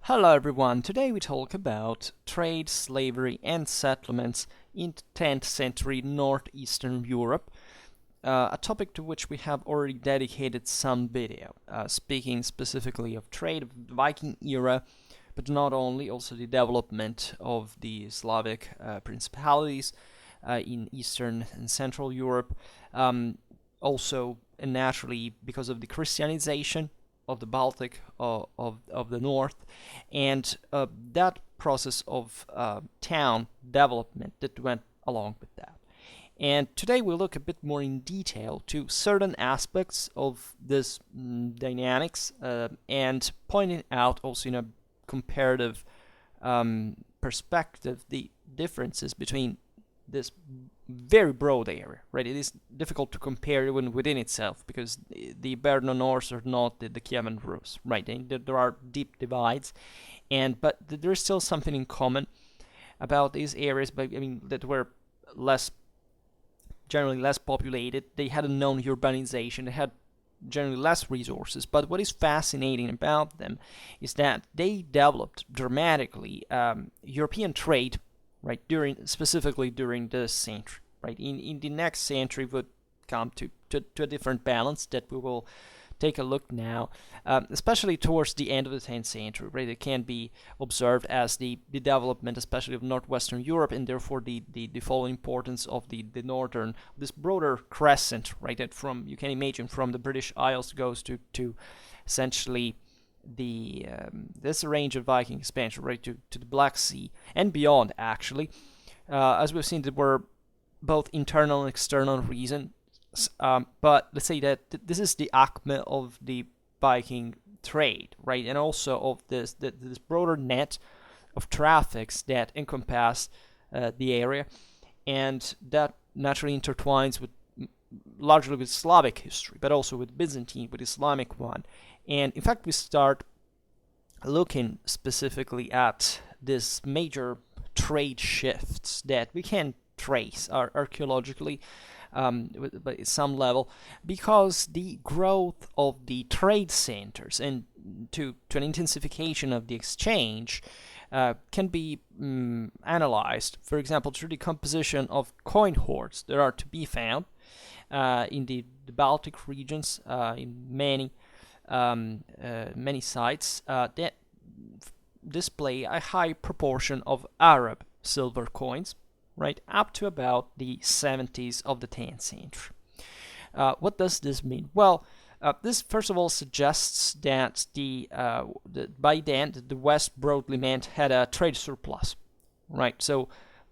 Hello everyone, today we talk about trade, slavery and settlements in 10th century northeastern Europe, a topic to which we have already dedicated some video, speaking specifically of trade of the Viking era, but not only, also the development of the Slavic principalities in Eastern and Central Europe, also and naturally because of the Christianization of the Baltic, of the north, and that process of town development that went along with that. And today we'll look a bit more in detail to certain aspects of this dynamics and pointing out also in a comparative perspective the differences between this very broad area, right? It is difficult to compare even within itself because the Hiberno-Norse are not the Hiberno-Norse, right? There are deep divides, but there is still something in common about these areas. But I mean that were generally less populated. They had a known urbanization. They had generally less resources. But what is fascinating about them is that they developed dramatically European trade, right, specifically during this century, right. In the next century would come to a different balance that we will take a look now, especially towards the end of the 10th century, right. It can be observed as the development, especially of northwestern Europe, and therefore the full importance of the northern, this broader crescent, right, that from, you can imagine, from the British Isles goes to essentially this range of Viking expansion, right, to the Black Sea and beyond, actually. As we've seen, there were both internal and external reasons, but let's say that this is the acme of the Viking trade, right, and also of this broader net of traffics that encompass the area, and that naturally intertwines with largely with Slavic history, but also with Byzantine, with Islamic one. And in fact, we start looking specifically at this major trade shifts that we can trace archaeologically at some level, because the growth of the trade centers and to an intensification of the exchange can be analyzed, for example, through the composition of coin hoards that are to be found in the Baltic regions, in many sites that display a high proportion of Arab silver coins, right, up to about the 70s of the 10th century. What does this mean? Well, this first of all suggests that by then the West broadly meant had a trade surplus, right? So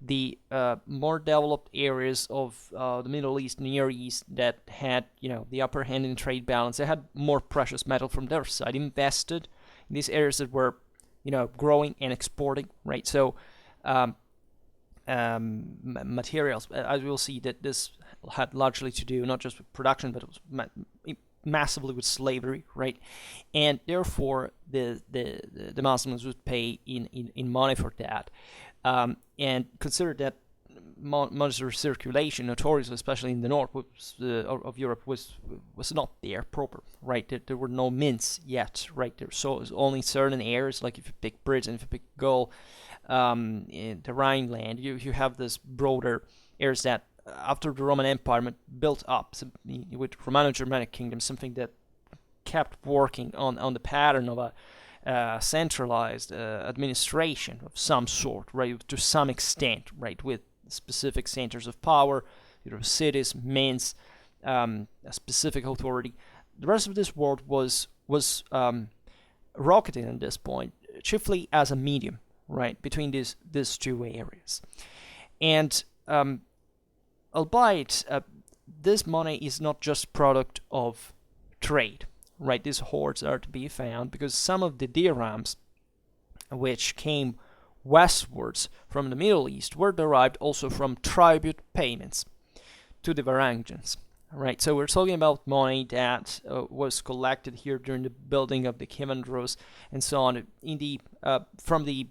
the more developed areas of the Middle East, Near East, that had the upper hand in trade balance, they had more precious metal from their side, invested in these areas that were growing and exporting, right? So materials, as we'll see, that this had largely to do not just with production, but it was massively with slavery, right? And therefore the Muslims would pay in money for that. And consider that monetary circulation, notoriously, especially in the north of Europe, was not there proper, right? There were no mints yet, right? So only certain areas, like if you pick Britain, if you pick Gaul, in the Rhineland, you have this broader areas that after the Roman Empire built up with Romano-Germanic kingdom, something that kept working on the pattern of a centralized administration of some sort, right, to some extent, right, with specific centers of power, cities, mints, a specific authority. The rest of this world was rocketing at this point, chiefly as a medium, right, between these two areas. And albeit this money is not just product of trade, right? These hoards are to be found because some of the dirhams which came westwards from the Middle East were derived also from tribute payments to the Varangians, right? So we're talking about money that was collected here during the building of the Hiberno-Norse and so on in the from the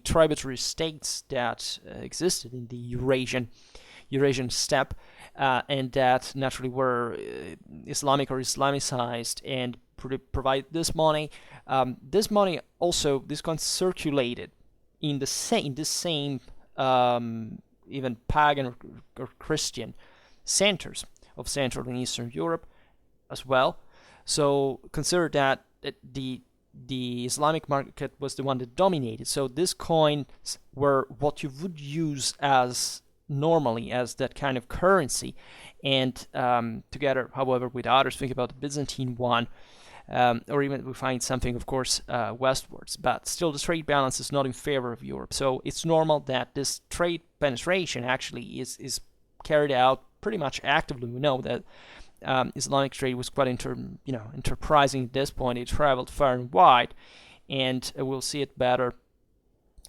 tributary states that existed in the Eurasian steppe, and that naturally were Islamic or Islamicized, and provide this money This money also, this coin circulated in the same even pagan or Christian centers of Central and Eastern Europe as well. So consider that the Islamic market was the one that dominated. So these coins were what you would use as normally as that kind of currency, and together, however, with others, think about the Byzantine one, or even we find something, of course, westwards. But still, the trade balance is not in favor of Europe. So it's normal that this trade penetration actually is carried out pretty much actively. We know that Islamic trade was quite enterprising at this point. It traveled far and wide, and we'll see it better,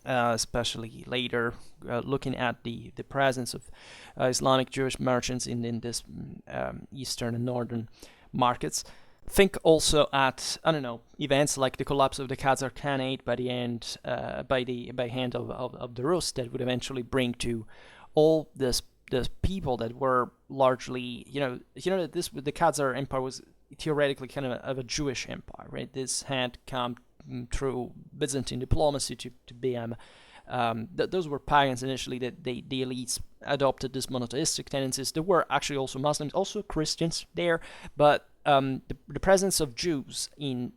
especially later, looking at the presence of Islamic Jewish merchants in this eastern and northern markets. Think also at, I don't know, events like the collapse of the Khazar Khanate by the end, by hand of the Rus, that would eventually bring to all the people that were largely, the Khazar Empire was theoretically kind of a Jewish empire, right? This had come through Byzantine diplomacy to BM. Those were pagans initially. That the elites adopted these monotheistic tendencies. There were actually also Muslims, also Christians there, but the presence of Jews in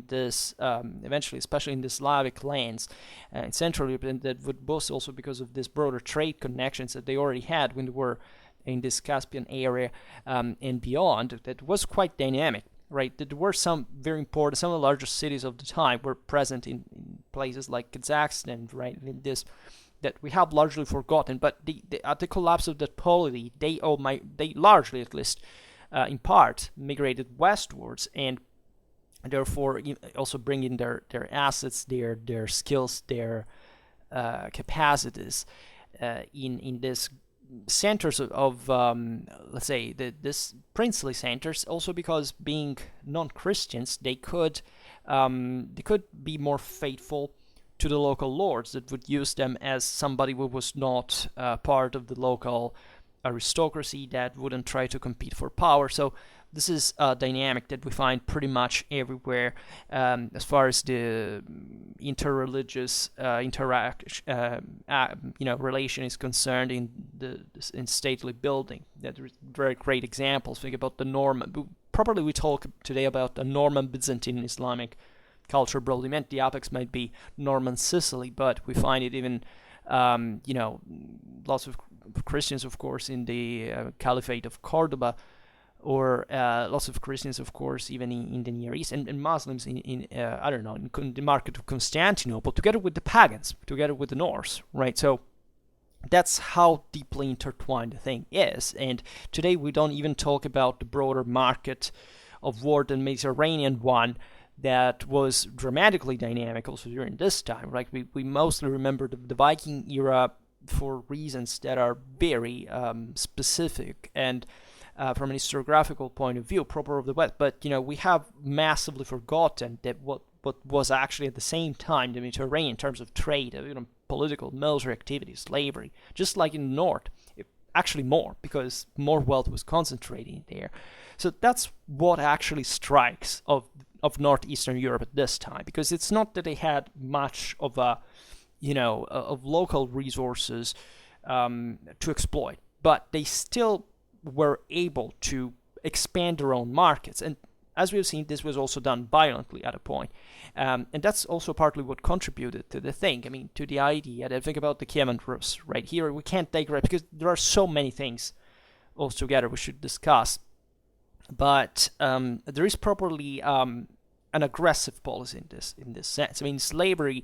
this eventually, especially in the Slavic lands in Central Europe, and that would boast also because of this broader trade connections that they already had when they were in this Caspian area and beyond, that was quite dynamic. Right, there were some very important, some of the largest cities of the time were present in places like Kazakhstan, right? In this, that we have largely forgotten. But at the collapse of that polity, they largely, at least in part, migrated westwards, and therefore also bringing their assets, their skills, their capacities in this centers of let's say this princely centers, also because being non-Christians, they could be more faithful to the local lords that would use them as somebody who was not part of the local aristocracy, that wouldn't try to compete for power. So this is a dynamic that we find pretty much everywhere as far as the interreligious relation is concerned in stately building. That are very great examples. Think about the Norman. Probably we talk today about the Norman Byzantine Islamic culture. Broadly meant the apex might be Norman Sicily, but we find it even lots of Christians, of course, in the Caliphate of Cordoba, or lots of Christians, of course, even in the Near East, and Muslims in the market of Constantinople, together with the pagans, together with the Norse, right? So that's how deeply intertwined the thing is. And today we don't even talk about the broader market of war, the Mediterranean one, that was dramatically dynamic also during this time, right? We mostly remember the Viking era for reasons that are very specific and from an historiographical point of view, proper of the West. But we have massively forgotten that what was actually at the same time the Mediterranean in terms of trade, political, military activity, slavery, just like in the North, actually more, because more wealth was concentrating there. So that's what actually strikes of northeastern Europe at this time, because it's not that they had much of of local resources to exploit, but they still were able to expand their own markets. And as we've seen, this was also done violently at a point. And that's also partly what contributed to the thing. I mean, to the idea that, think about the Kievan Rus, right? Here we can't digress because there are so many things altogether we should discuss. But there is properly an aggressive policy in this sense. I mean, slavery,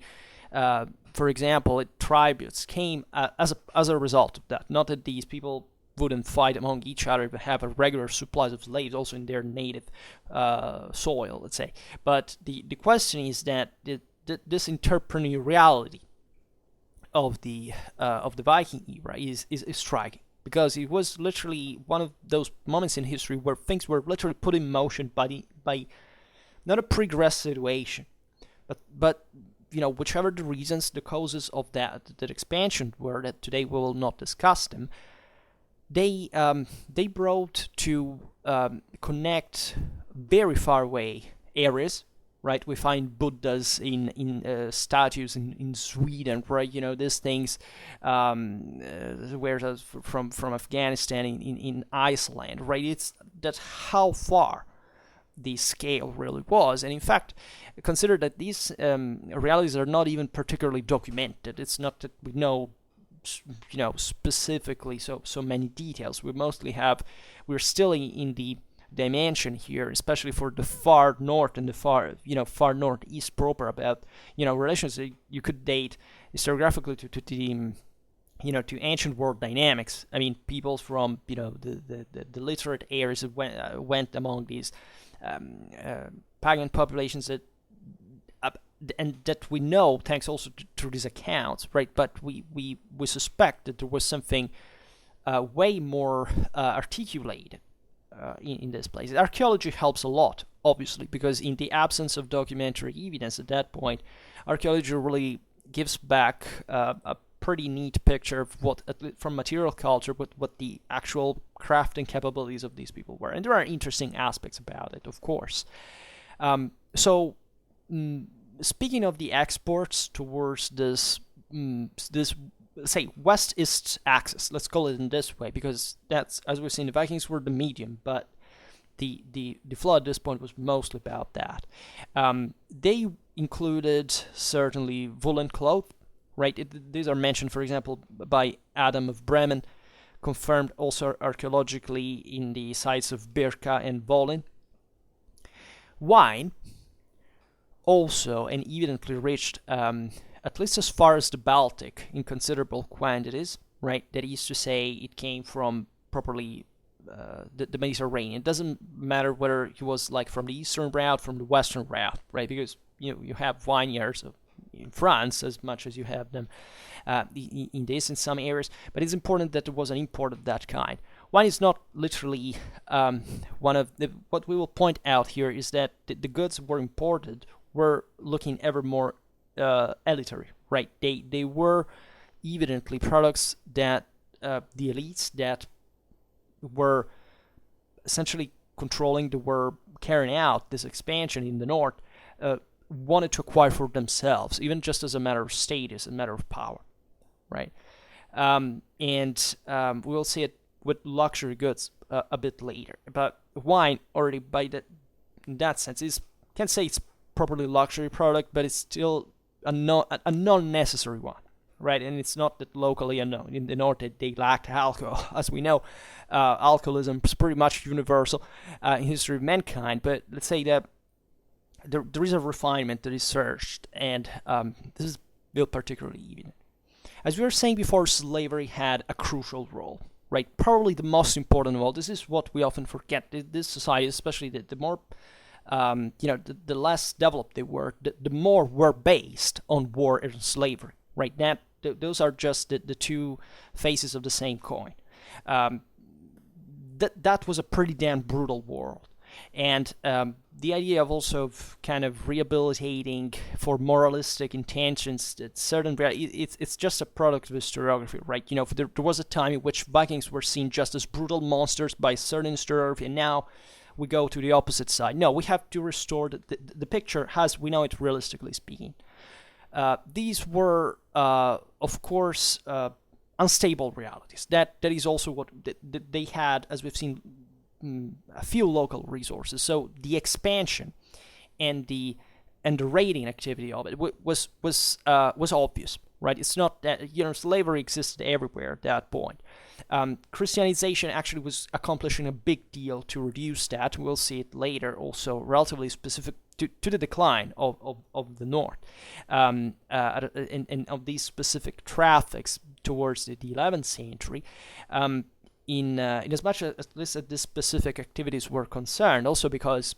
for example, tributes came as a result of that. Not that these people wouldn't fight among each other, but have a regular supplies of slaves also in their native soil, let's say. But the question is that this entrepreneuriality of the Viking era is striking, because it was literally one of those moments in history where things were literally put in motion by not a pre-gress situation, but whichever the reasons, the causes of that expansion were, that today we will not discuss them. They brought to connect very far away areas, right? We find Buddhas in statues in Sweden, right? These things, whereas from Afghanistan in Iceland, right? That's how far the scale really was. And in fact, consider that these realities are not even particularly documented. It's not that we know specifically so many details. We're still in the dimension here, especially for the far north and the far northeast proper, about relations that you could date historiographically to the to ancient world dynamics. I mean, people from the literate areas went among these pagan populations that and that we know thanks also to these accounts, right? But we suspect that there was something way more articulated in this place. Archaeology helps a lot, obviously, because in the absence of documentary evidence at that point, archaeology really gives back a pretty neat picture of from material culture, what the actual crafting capabilities of these people were. And there are interesting aspects about it, of course. Speaking of the exports towards this say west-east axis, let's call it in this way, because that's, as we've seen, the Vikings were the medium, but the flood at this point was mostly about that. They included certainly woolen cloth, right? These are mentioned, for example, by Adam of Bremen, confirmed also archaeologically in the sites of Birka and Volin. Wine also and evidently reached at least as far as the Baltic in considerable quantities, right? That is to say, it came from properly the Mediterranean. It doesn't matter whether it was like from the eastern route, from the western route, right? Because you have vineyards in France as much as you have them in some areas, but it's important that there was an import of that kind. Wine is not literally one of what we will point out here is that the goods were imported were looking ever more elitary, right? They were evidently products that the elites that were essentially were carrying out this expansion in the north wanted to acquire for themselves, even just as a matter of status, a matter of power, right? We'll see it with luxury goods a bit later. But wine already, in that sense, can't say it's properly luxury product, but it's still a non-necessary one, right? And it's not that locally unknown. In the north, they lacked alcohol. As we know, alcoholism is pretty much universal in history of mankind. But let's say that there is a refinement that is searched, and this is built particularly evident. As we were saying before, slavery had a crucial role, right? Probably the most important of all. This is what we often forget. This society, especially the more the less developed they were, the more were based on war and slavery, right? Those are just the two faces of the same coin. That was a pretty damn brutal world. And the idea of also kind of rehabilitating for moralistic intentions that it's just a product of historiography, right? There was a time in which Vikings were seen just as brutal monsters by certain historiography, and now we go to the opposite side. No, we have to restore the picture as we know it, realistically speaking. These were, of course, unstable realities. That is also what they had, as we've seen, a few local resources. So the expansion and the raiding activity of it was obvious, right? It's not that slavery existed everywhere at that point. Christianization actually was accomplishing a big deal to reduce that. We'll see it later. Also, relatively specific to the decline of the north and of these specific traffics towards the 11th century. In as much as at least these specific activities were concerned, also because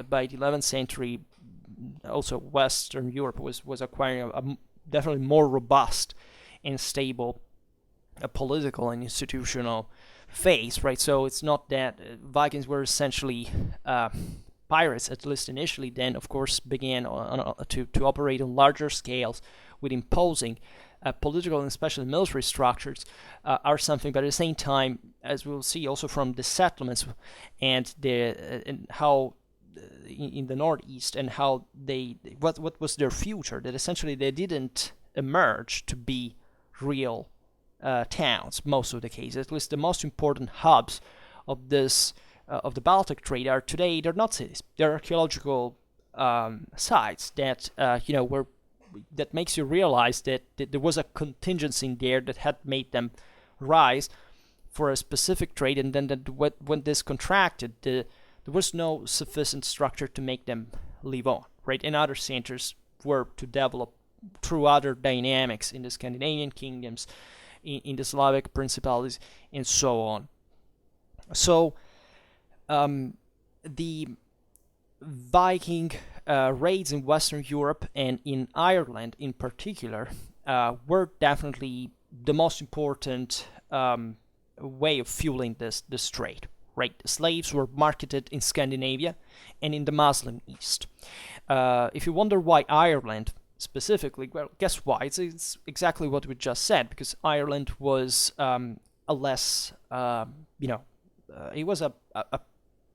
by the 11th century, also Western Europe was acquiring a definitely more robust and stable political and institutional phase, right? So it's not that Vikings were essentially pirates, at least initially. Then, of course, began to operate on larger scales with imposing political and especially military structures are something. But at the same time, as we'll see also from the settlements and how in the northeast, and how what was their future. That essentially they didn't emerge to be real towns most of the cases. At least the most important hubs of this of the Baltic trade are today, they're not cities. They're archaeological sites that were that makes you realize that there was a contingency in there that had made them rise for a specific trade, and then when this contracted, there was no sufficient structure to make them live on, right? And other centers were to develop through other dynamics in the Scandinavian kingdoms, in the Slavic principalities, and so on. So the Viking raids in Western Europe and in Ireland in particular were definitely the most important way of fueling this trade, right? Slaves were marketed in Scandinavia and in the Muslim East. If you wonder why Ireland specifically, well, guess why? It's exactly what we just said, because Ireland was a less, it was a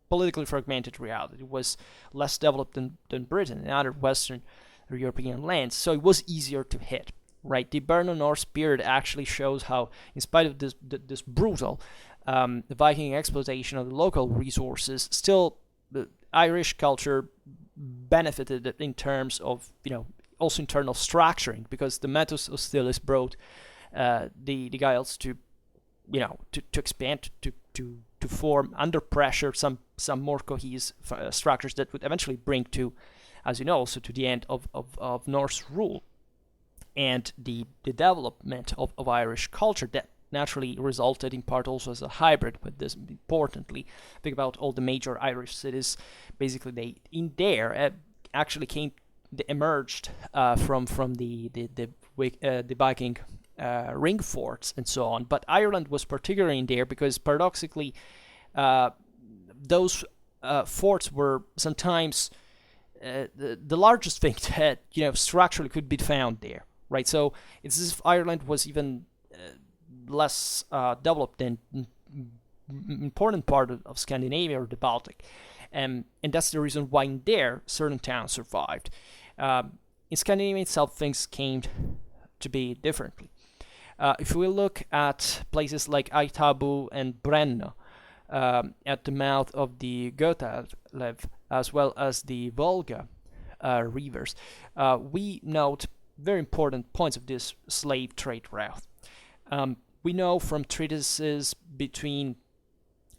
politically fragmented reality. It was less developed than Britain and other Western European lands, so it was easier to hit, right? The Hiberno-Norse period actually shows how, in spite of this brutal Viking exploitation of the local resources, still the Irish culture benefited in terms of, also internal structuring, because the Metus Hostilis brought the Gaels to expand, to form under pressure some more cohesive structures that would eventually bring to, as you know, also to the end of Norse rule and the development of Irish culture that naturally resulted in part also as a hybrid. But this, importantly, think about all the major Irish cities. Basically, they in there actually emerged from the Viking ring forts and so on. But Ireland was particularly in there because, paradoxically, those forts were sometimes the largest thing that structurally could be found there, right? So it's as if Ireland was even less developed than important part of Scandinavia or the Baltic, and that's the reason why in there certain towns survived. In Scandinavia itself, things came to be differently. If we look at places like Aitabu and Brenno, at the mouth of the Götalev, as well as the Volga rivers, we note very important points of this slave trade route. We know from treatises between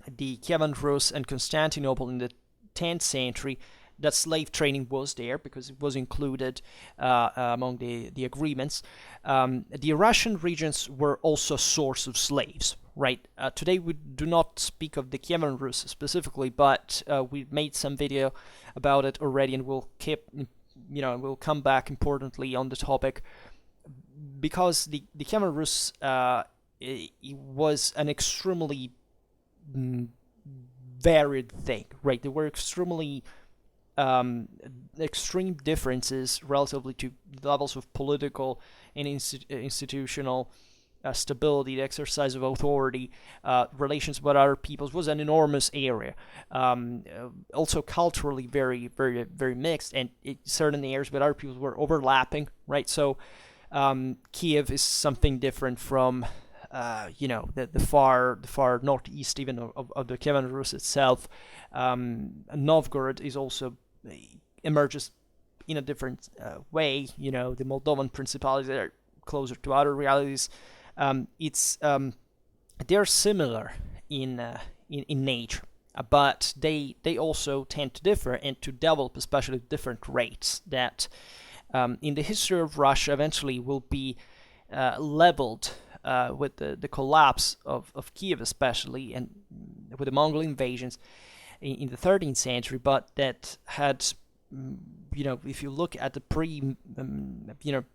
the Kievan Rus and Constantinople in the 10th century that slave trading was there because it was included among the agreements. The Russian regions were also a source of slaves, right? Today we do not speak of the Kievan Rus specifically, but we made some video about it already, and we'll we'll come back importantly on the topic, because the Kievan Rus it was an extremely varied thing, right? There were extremely extreme differences relatively to levels of political and institutional stability, the exercise of authority, relations with other peoples. Was an enormous area. Also culturally very, very, very mixed, and certain areas with other peoples were overlapping, right? So Kiev is something different from the far northeast even of the Kievan Rus itself. Novgorod is also emerges in a different way. The Moldovan principalities are closer to other realities. They're similar in nature, but they also tend to differ and to develop especially different rates that in the history of Russia eventually will be leveled with the collapse of Kiev, especially, and with the Mongol invasions in the 13th century. But that had, if you look at the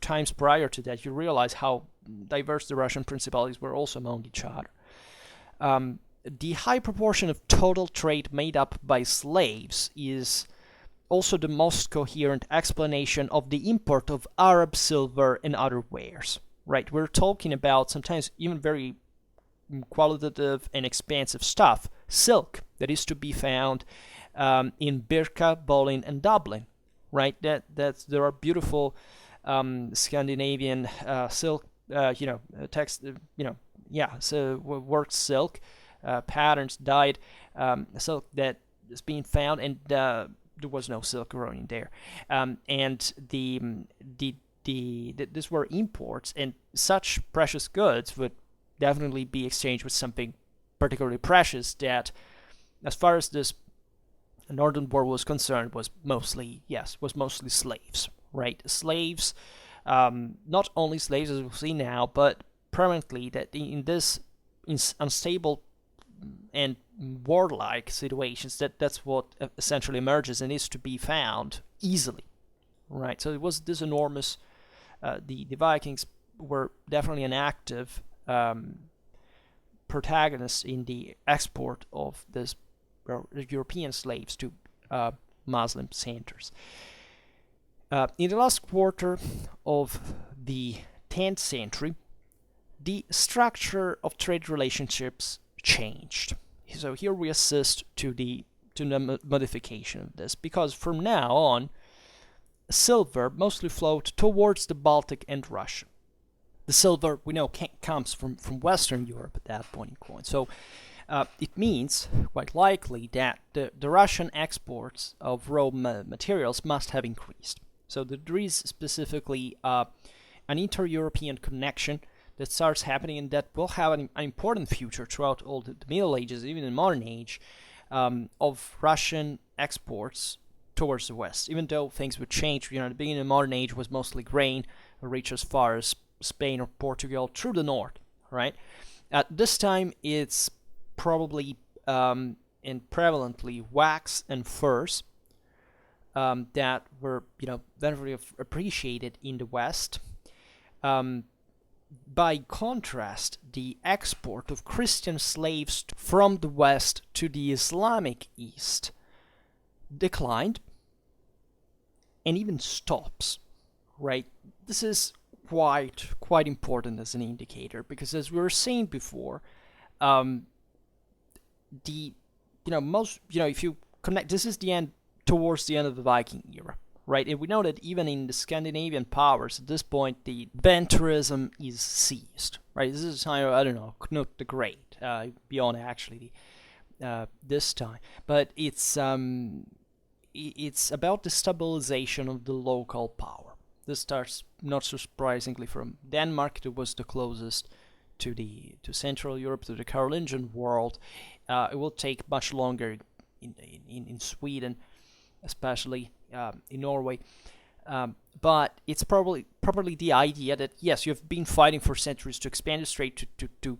times prior to that, you realize how diverse the Russian principalities were also among each other. The high proportion of total trade made up by slaves is also the most coherent explanation of the import of Arab silver and other wares. Right, we're talking about sometimes even very qualitative and expensive stuff, silk that is to be found in Birka, Bolin, and Dublin, right? There are beautiful Scandinavian silk, text, so worked silk patterns, dyed silk that is being found, and there was no silk growing there, and these were imports, and such precious goods would definitely be exchanged with something particularly precious that, as far as this northern world was concerned, was mostly slaves, right? Slaves, not only slaves as we'll see now, but permanently that in this unstable and warlike situations, that's what essentially emerges and is to be found easily, right? So it was this enormous. The Vikings were definitely an active protagonist in the export of this European slaves to Muslim centers. In the last quarter of the 10th century, the structure of trade relationships changed. So here we assist to the modification of this, because from now on, silver mostly flowed towards the Baltic and Russia. The silver, we know, comes from Western Europe at that point in time. So it means, quite likely, that the Russian exports of raw materials must have increased. So there is specifically an inter-European connection that starts happening, and that will have an important future throughout all the Middle Ages, even in the modern age, of Russian exports towards the West. Even though things would change, the beginning of the modern age was mostly grain, reach as far as Spain or Portugal through the north, right? At this time, it's probably and prevalently wax and furs that were, very appreciated in the West. By contrast, the export of Christian slaves from the West to the Islamic East declined and even stops, right? This is quite important as an indicator, because as we were saying before, if you connect, this is the end, towards the end of the Viking era, right? And we know that even in the Scandinavian powers, at this point, the Venturism is ceased, right? This is a time of, Knut the Great, beyond actually this time. But it's about the stabilization of the local power. This starts, not surprisingly, from Denmark. It was the closest to Central Europe, to the Carolingian world. It will take much longer in Sweden, especially in Norway. But it's probably the idea that, yes, you've been fighting for centuries to expand the strait, to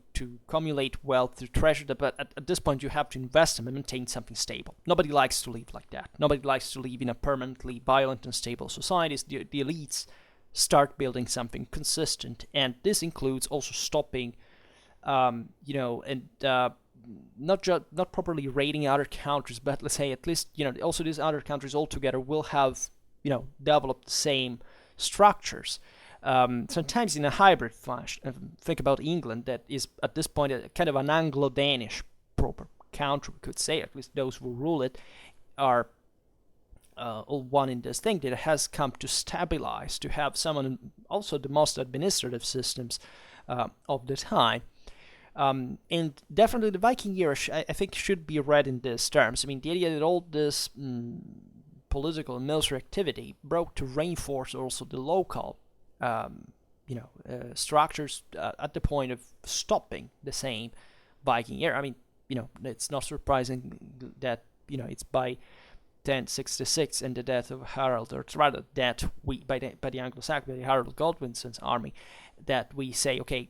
accumulate wealth, to treasure that, but at this point you have to invest them and maintain something stable. Nobody likes to live like that. Nobody likes to live in a permanently violent and stable society. The elites start building something consistent, and this includes also stopping, not properly raiding other countries, but let's say at least, also these other countries altogether will have, developed the same structures, sometimes in a hybrid fashion. Think about England, that is at this point a kind of an Anglo-Danish proper country, we could say. At least those who rule it are all one in this thing, that it has come to stabilize, to have someone, also the most administrative systems of the time. And definitely the Viking era, I think, should be read in these terms. I mean, the idea that all this political and military activity broke to reinforce also the local, structures at the point of stopping the same Viking era. I mean, it's not surprising that, it's by 1066 and the death of Harald, or rather that by the Anglo-Saxon, by Harold Godwinson's army, that we say, okay,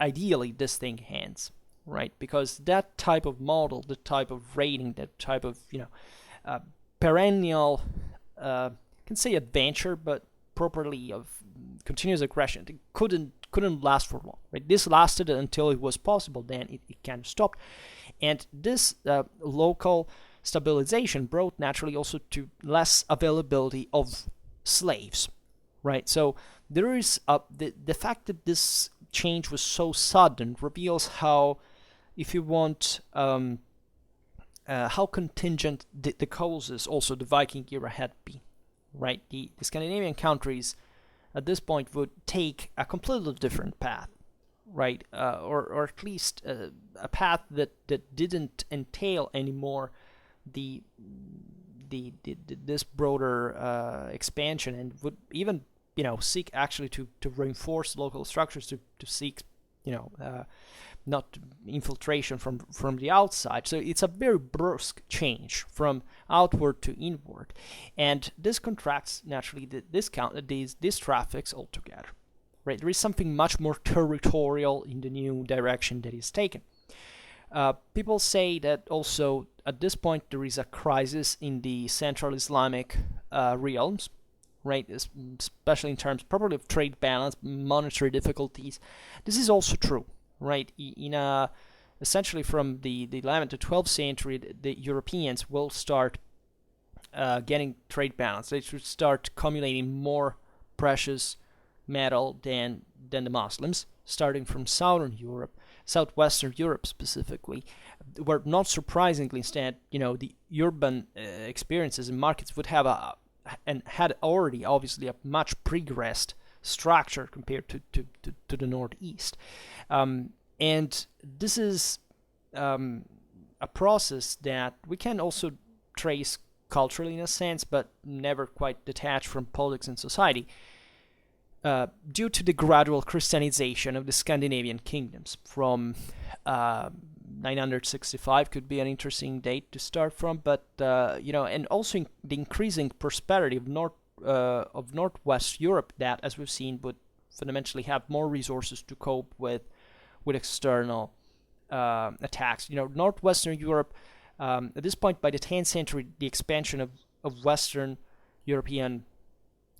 ideally this thing ends, right? Because that type of model, the type of raiding, that type of perennial, can say adventure, but properly of continuous aggression, it couldn't last for long, right? This lasted until it was possible, then it kind of stopped. And this local stabilization brought naturally also to less availability of slaves, right? So there is the fact that this change was so sudden reveals how, if you want, how contingent the causes also the Viking era had been, right? The Scandinavian countries at this point would take a completely different path, right? Or at least a path that didn't entail anymore the this broader expansion, and would even seek actually to reinforce local structures, to seek not infiltration from the outside. So it's a very brusque change from outward to inward, and this contracts naturally these traffics altogether. Right, there is something much more territorial in the new direction that is taken. People say that also at this point there is a crisis in the Central Islamic realms, right? Especially in terms probably of trade balance, monetary difficulties. This is also true, right? Essentially from the 11th to 12th century, the Europeans will start getting trade balance. They should start accumulating more precious metal than the Muslims, starting from southwestern Europe specifically, where not surprisingly instead, the urban experiences and markets would have and had already obviously a much progressed structure compared to the northeast. And this is a process that we can also trace culturally in a sense, but never quite detached from politics and society. Due to the gradual Christianization of the Scandinavian kingdoms from 965 could be an interesting date to start from, but and also the increasing prosperity of Northwest Europe, that, as we've seen, would fundamentally have more resources to cope with external attacks. Northwestern Europe, at this point, by the 10th century, the expansion of Western European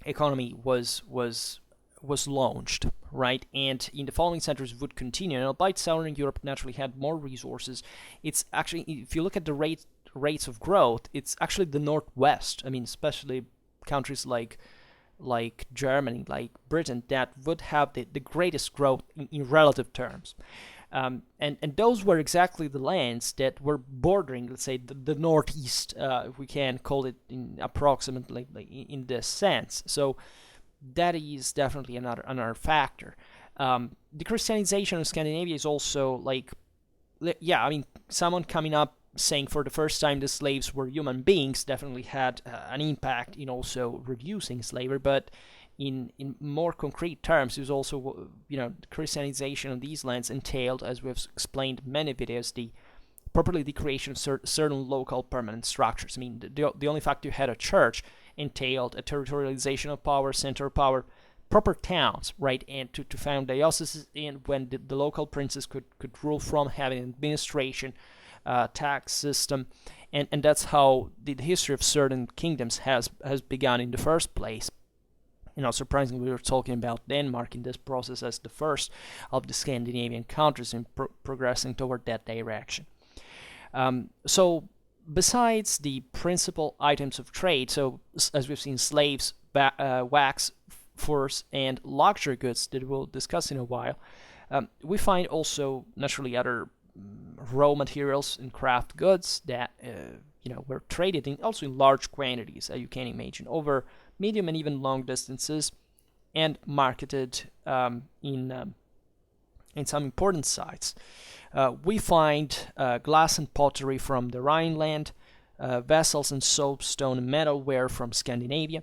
economy was launched, right? And in the following centuries would continue. And albeit Southern Europe naturally had more resources, it's actually, if you look at the rates of growth, it's actually the Northwest. I mean, especially countries like Germany, like Britain, that would have the greatest growth in relative terms. And those were exactly the lands that were bordering, let's say, the Northeast, if we can call it approximately in this sense. So that is definitely another factor. The Christianization of Scandinavia is also someone coming up saying for the first time the slaves were human beings definitely had an impact in also reducing slavery, but in more concrete terms, it was also, the Christianization of these lands entailed, as we've explained in many videos, properly the creation of certain local permanent structures. I mean, the only fact you had a church entailed a territorialization of power, center of power, proper towns, right, and to found dioceses, and when the local princes could rule from having an administration, tax system, and that's how the history of certain kingdoms has begun in the first place. Surprisingly, we were talking about Denmark in this process as the first of the Scandinavian countries in progressing toward that direction. So besides the principal items of trade, so as we've seen, slaves, wax, furs, and luxury goods that we'll discuss in a while, we find also naturally other raw materials and craft goods that were traded also in large quantities, as you can imagine, over medium and even long distances, and marketed in some important sites. We find glass and pottery from the Rhineland, vessels and soapstone and metalware from Scandinavia.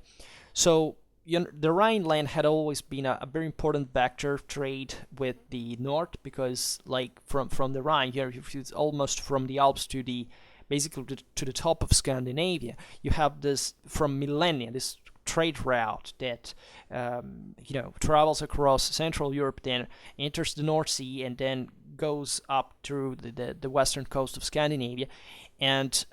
So the Rhineland had always been a very important vector of trade with the north, because from the Rhine, it's almost from the Alps to the top of Scandinavia. You have this from millennia, this trade route that travels across Central Europe, then enters the North Sea, and then goes up through the western coast of Scandinavia, and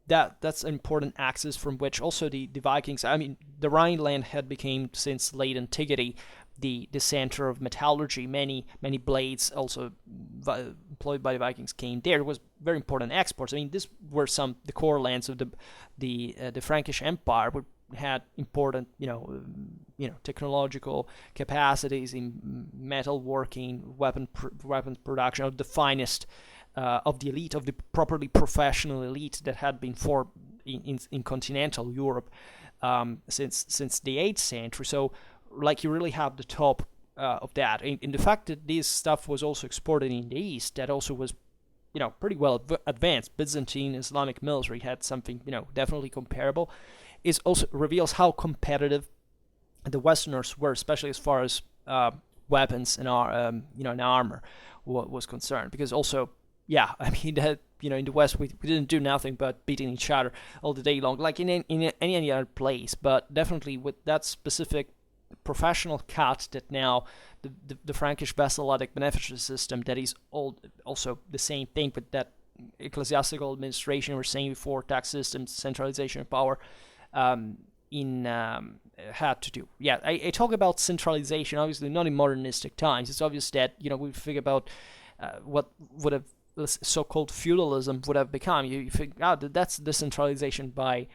that's an important axis from which also the Vikings. I mean, the Rhineland had become since late antiquity the center of metallurgy. Many blades also employed by the Vikings came there. It was very important exports. I mean, these were the core lands of the Frankish Empire, which had important technological capacities in metal working, weapons production, of the finest of the elite, of the properly professional elite that had been formed in continental Europe since the 8th century. So, like, you really have the top of that. In the fact that this stuff was also exported in the East, that also was, pretty well advanced. Byzantine Islamic military had something, definitely comparable. It also reveals how competitive the Westerners were, especially as far as weapons and and armor was concerned. Because also, that in the West we didn't do nothing but beating each other all the day long, like in any other place. But definitely with that specific professional cut that now the Frankish vassalic beneficiary system, that is also the same thing, but that ecclesiastical administration we're saying before, tax systems, centralization of power, had to do. I talk about centralization, obviously not in modernistic times. It's obvious that we figure about what would have so-called feudalism would have become. You think, that's decentralization by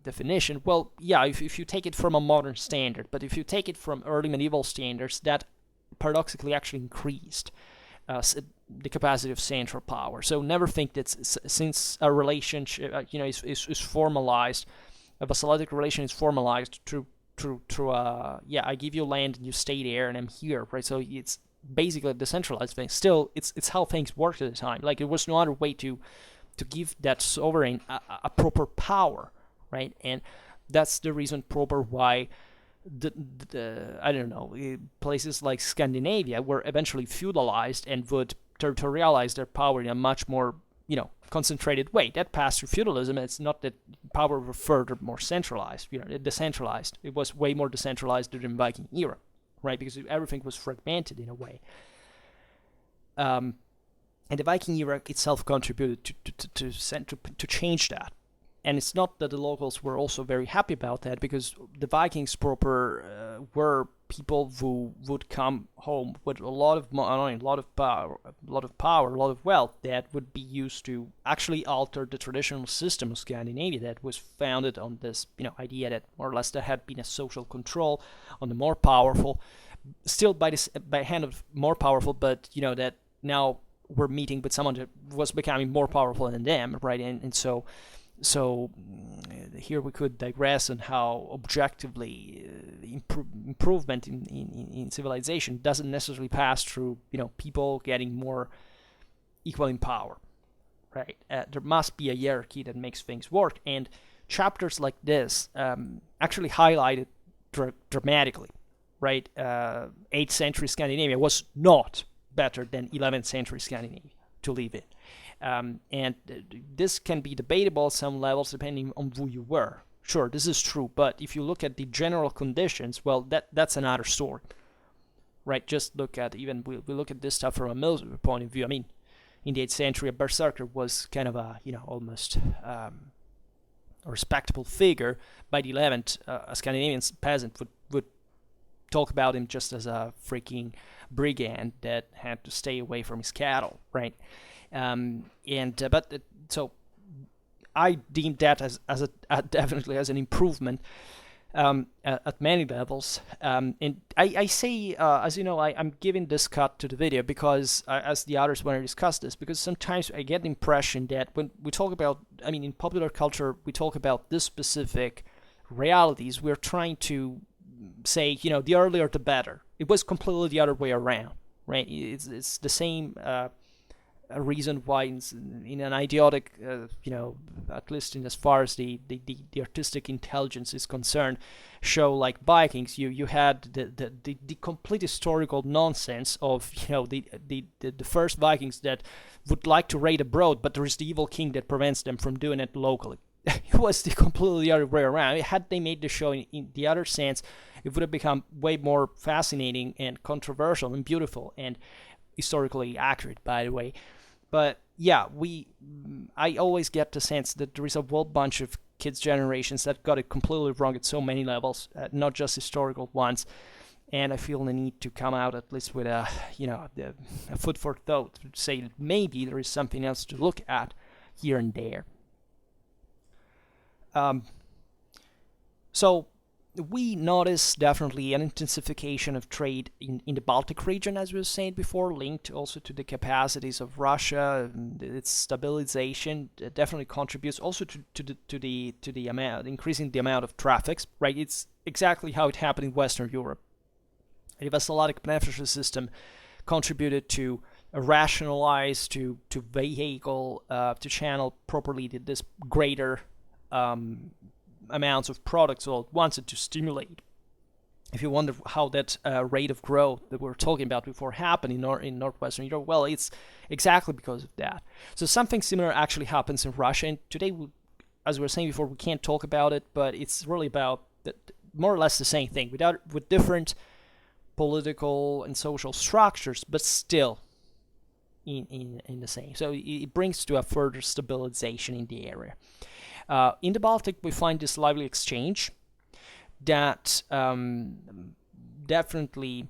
definition. Well, if you take it from a modern standard, but if you take it from early medieval standards, that paradoxically actually increased the capacity of central power. So never think that since a relationship, is formalized, a vassalic relation is formalized through I give you land and you stay there and I'm here, right? So it's basically a decentralized thing. Still, it's how things worked at the time. Like, there was no other way to give that sovereign a proper power, right? And that's the reason proper why places like Scandinavia were eventually feudalized and would territorialize their power in a much more concentrated way. That passed through feudalism. It's not that power were further more centralized, decentralized. It was way more decentralized during the Viking era, right? Because everything was fragmented in a way. And the Viking era itself contributed to change that. And it's not that the locals were also very happy about that, because the Vikings proper were people who would come home with a lot of money, a lot of power, a lot of wealth that would be used to actually alter the traditional system of Scandinavia that was founded on this, idea that more or less there had been a social control on the more powerful, still by hand of more powerful, but that now we're meeting with someone that was becoming more powerful than them, right? And so here we could digress on how objectively improvement in civilization doesn't necessarily pass through people getting more equal in power, right? There must be a hierarchy that makes things work, and chapters like this actually highlight it dramatically, right? 8th century Scandinavia was not better than 11th century Scandinavia to live in. And this can be debatable at some levels depending on who you were. Sure, this is true, but if you look at the general conditions, well, that's another story, right? Just look at, even we look at this stuff from a military point of view. I mean, in the 8th century, a berserker was kind of a, almost a respectable figure. By the 11th, a Scandinavian peasant would talk about him just as a freaking brigand that had to stay away from his cattle, right? So I deem that as definitely as an improvement at many levels. And I say, as you know, I'm giving this cut to the video because, as the others when I discuss this, because sometimes I get the impression that when we talk about, in popular culture, we talk about this specific realities, we're trying to say, the earlier the better. It was completely the other way around, right? It's the same a reason why in an idiotic, at least in as far as the artistic intelligence is concerned, show like Vikings, you had the complete historical nonsense of the first Vikings that would like to raid abroad, but there is the evil king that prevents them from doing it locally. It was the completely other way around. Had they made the show in the other sense, it would have become way more fascinating and controversial and beautiful and historically accurate, by the way. But yeah, I always get the sense that there is a whole bunch of kids' generations that got it completely wrong at so many levels, not just historical ones. And I feel the need to come out at least with a food for thought, to say that maybe there is something else to look at here and there. So we notice definitely an intensification of trade in the Baltic region, as we were saying before, linked also to the capacities of Russia. And its stabilization definitely contributes also to the amount, increasing the amount of traffics. Right, it's exactly how it happened in Western Europe. The Vassalic beneficial system contributed to rationalize, to vehicle, to channel properly this greater amounts of products all at once, and to stimulate. If you wonder how that rate of growth that we were talking about before happened in northwestern Europe, well, it's exactly because of that. So something similar actually happens in Russia, and today, as we were saying before, we can't talk about it, but it's really about more or less the same thing, with different political and social structures, but still in the same. So it brings to a further stabilization in the area. In the Baltic, we find this lively exchange that definitely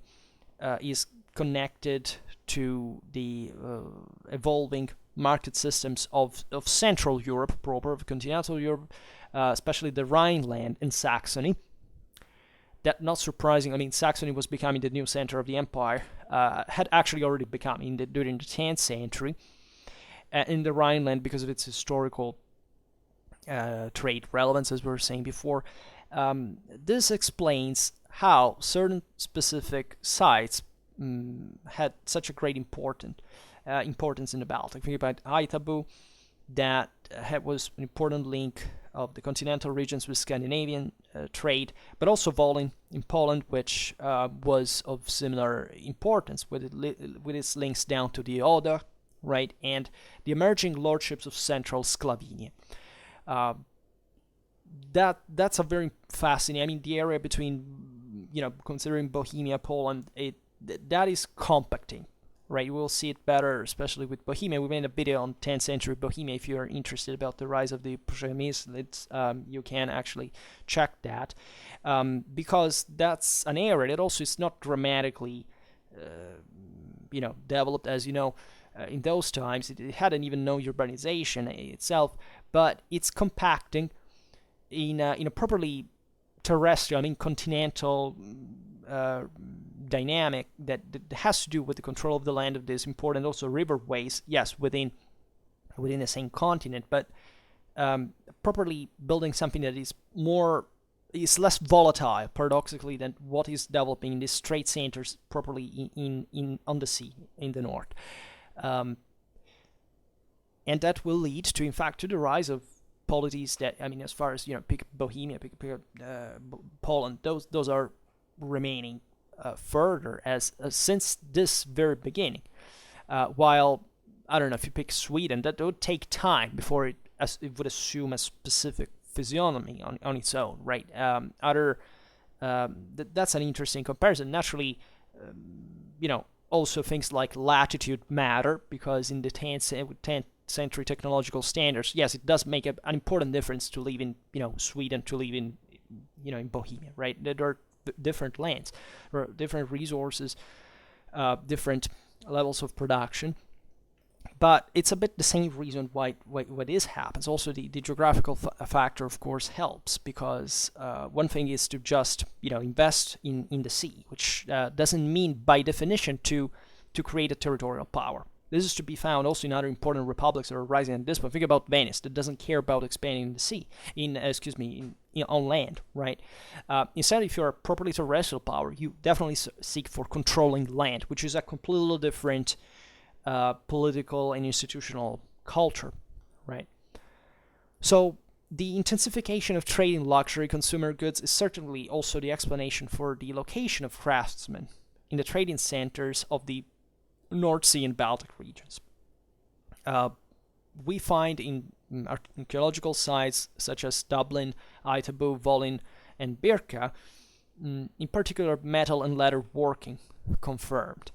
is connected to the evolving market systems of Central Europe proper, of continental Europe, especially the Rhineland and Saxony. That, not surprising, I mean, Saxony was becoming the new center of the empire, had actually already become during the 10th century, in the Rhineland, because of its historical trade relevance, as we were saying before. This explains how certain specific sites had such a great importance in the Baltic. Think about Haitabu, that was an important link of the continental regions with Scandinavian trade, but also Wolin in Poland, which was of similar importance with its links down to the Oder, right, and the emerging lordships of central Sclavenia. That's a very fascinating. I mean, the area between, considering Bohemia, Poland, that is compacting, right? We'll see it better, especially with Bohemia. We made a video on 10th century Bohemia. If you're interested about the rise of the Przemysl, you can actually check that, because that's an area that also is not dramatically, developed, as you know. In those times, it hadn't even known urbanization itself, but it's compacting in a properly terrestrial, I mean continental dynamic that has to do with the control of the land of this important also riverways, yes, within the same continent, but properly building something that is less volatile, paradoxically, than what is developing in these trade centers properly on the sea in the north. And that will lead to, in fact, to the rise of polities that, I mean, as far as, pick Bohemia, pick Poland, those are remaining further as since this very beginning. While, I don't know, if you pick Sweden, that would take time before it would assume a specific physiognomy on its own, right? That's an interesting comparison. Naturally, also things like latitude matter, because in the 10th century technological standards, yes, it does make an important difference to live in, Sweden, to live in, in Bohemia, right? There are different lands, there are different resources, different levels of production. But it's a bit the same reason why this happens. Also, the geographical factor, of course, helps, because one thing is to just invest in the sea, which doesn't mean by definition to create a territorial power. This is to be found also in other important republics that are rising at this point. Think about Venice, that doesn't care about expanding the sea on land, right? Instead, if you're a properly terrestrial power, you definitely seek for controlling land, which is a completely different political and institutional culture, right? So the intensification of trade in luxury consumer goods is certainly also the explanation for the location of craftsmen in the trading centers of the North Sea and Baltic regions. We find in archaeological sites such as Dublin, Aitabu, Wolin, and Birka, in particular metal and leather working confirmed.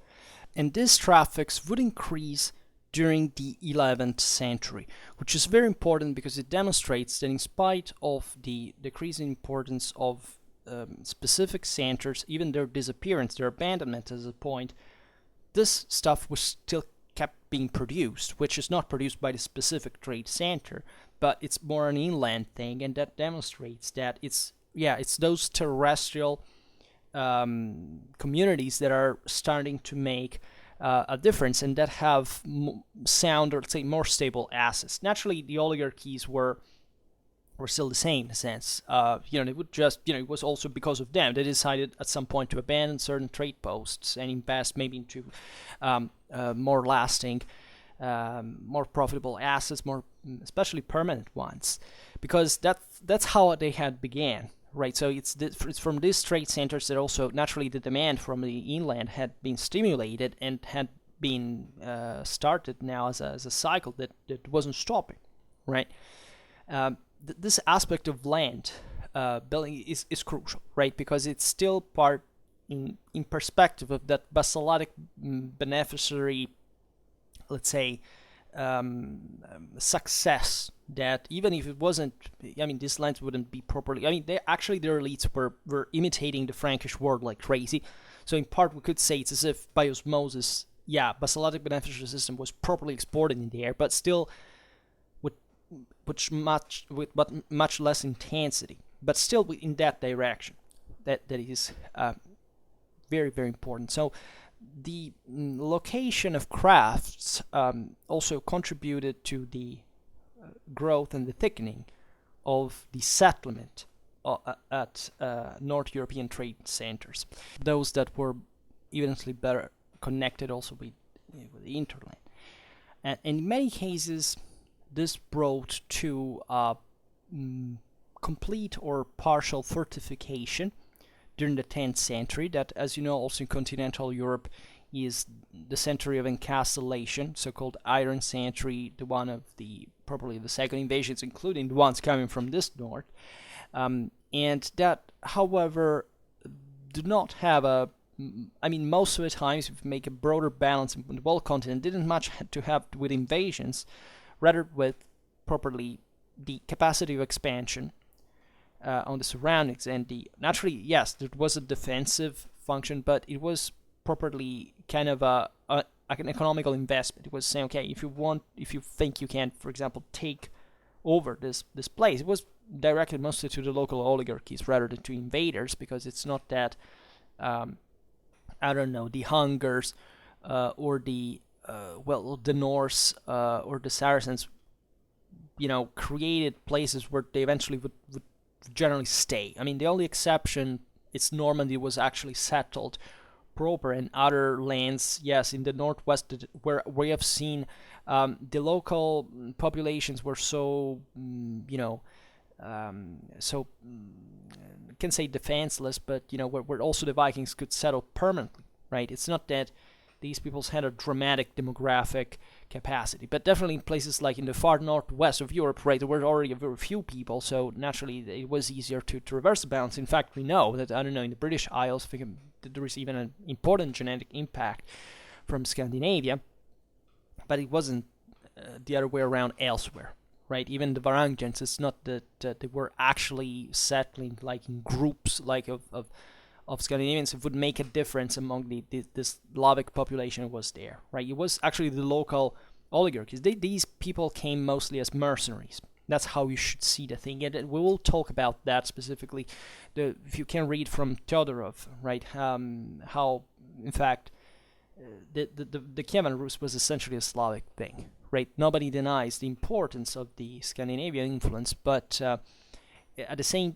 And these traffics would increase during the 11th century, which is very important because it demonstrates that in spite of the decreasing importance of specific centers, even their disappearance, their abandonment as a point, this stuff was still kept being produced, which is not produced by the specific trade center, but it's more an inland thing, and that demonstrates that it's it's those terrestrial communities that are starting to make a difference, and that have sound, or let's say more stable assets. Naturally, the oligarchies were still the same in a sense. They would just, it was also because of them. They decided at some point to abandon certain trade posts and invest maybe into more lasting, more profitable assets, more especially permanent ones, because that's how they had began. Right, so it's from these trade centers that also naturally the demand from the inland had been stimulated and had been started now as a cycle that wasn't stopping. Right, this aspect of land building is crucial, right, because it's still part in perspective of that basaltic beneficiary, let's say, success, that even if it wasn't, these lands wouldn't be properly, their elites were imitating the Frankish world like crazy. So in part we could say it's as if by osmosis, basaltic beneficiary system was properly exported in the air, but still with much less intensity, but still in that direction. That is very, very important. So the location of crafts also contributed to the growth and the thickening of the settlement at North European trade centers, those that were evidently better connected also with the hinterland. And in many cases, this brought to complete or partial fortification during the 10th century, that, as you know, also in continental Europe is the century of encastillation, so-called Iron Century, the one of probably the second invasions, including the ones coming from this north, and that, however, do not have most of the times, if you make a broader balance in the world continent, didn't much to have with invasions, rather with properly the capacity of expansion on the surroundings. And naturally, yes, there was a defensive function, but it was properly kind of an economical investment. It was saying, okay, if you think you can, for example, take over this place, it was directed mostly to the local oligarchies rather than to invaders, because it's not that the Hungars or the Norse or the Saracens, created places where they eventually would generally stay. The only exception is Normandy was actually settled proper, and other lands, yes, in the northwest, where we have seen the local populations were so, can say defenseless, but where also the Vikings could settle permanently, right? It's not that these peoples had a dramatic demographic capacity, but definitely in places like in the far northwest of Europe, right, there were already very few people, so naturally it was easier to reverse the balance. In fact, we know that, in the British Isles, there is even an important genetic impact from Scandinavia, but it wasn't the other way around elsewhere, right? Even the Varangians, it's not that they were actually settling like in groups like of Scandinavians. It would make a difference among the Slavic population was there, right? It was actually the local oligarchies. These people came mostly as mercenaries. That's how you should see the thing, and we will talk about that specifically. If you can read from Todorov, right? How, in fact, the Kievan Rus was essentially a Slavic thing, right? Nobody denies the importance of the Scandinavian influence, but at the same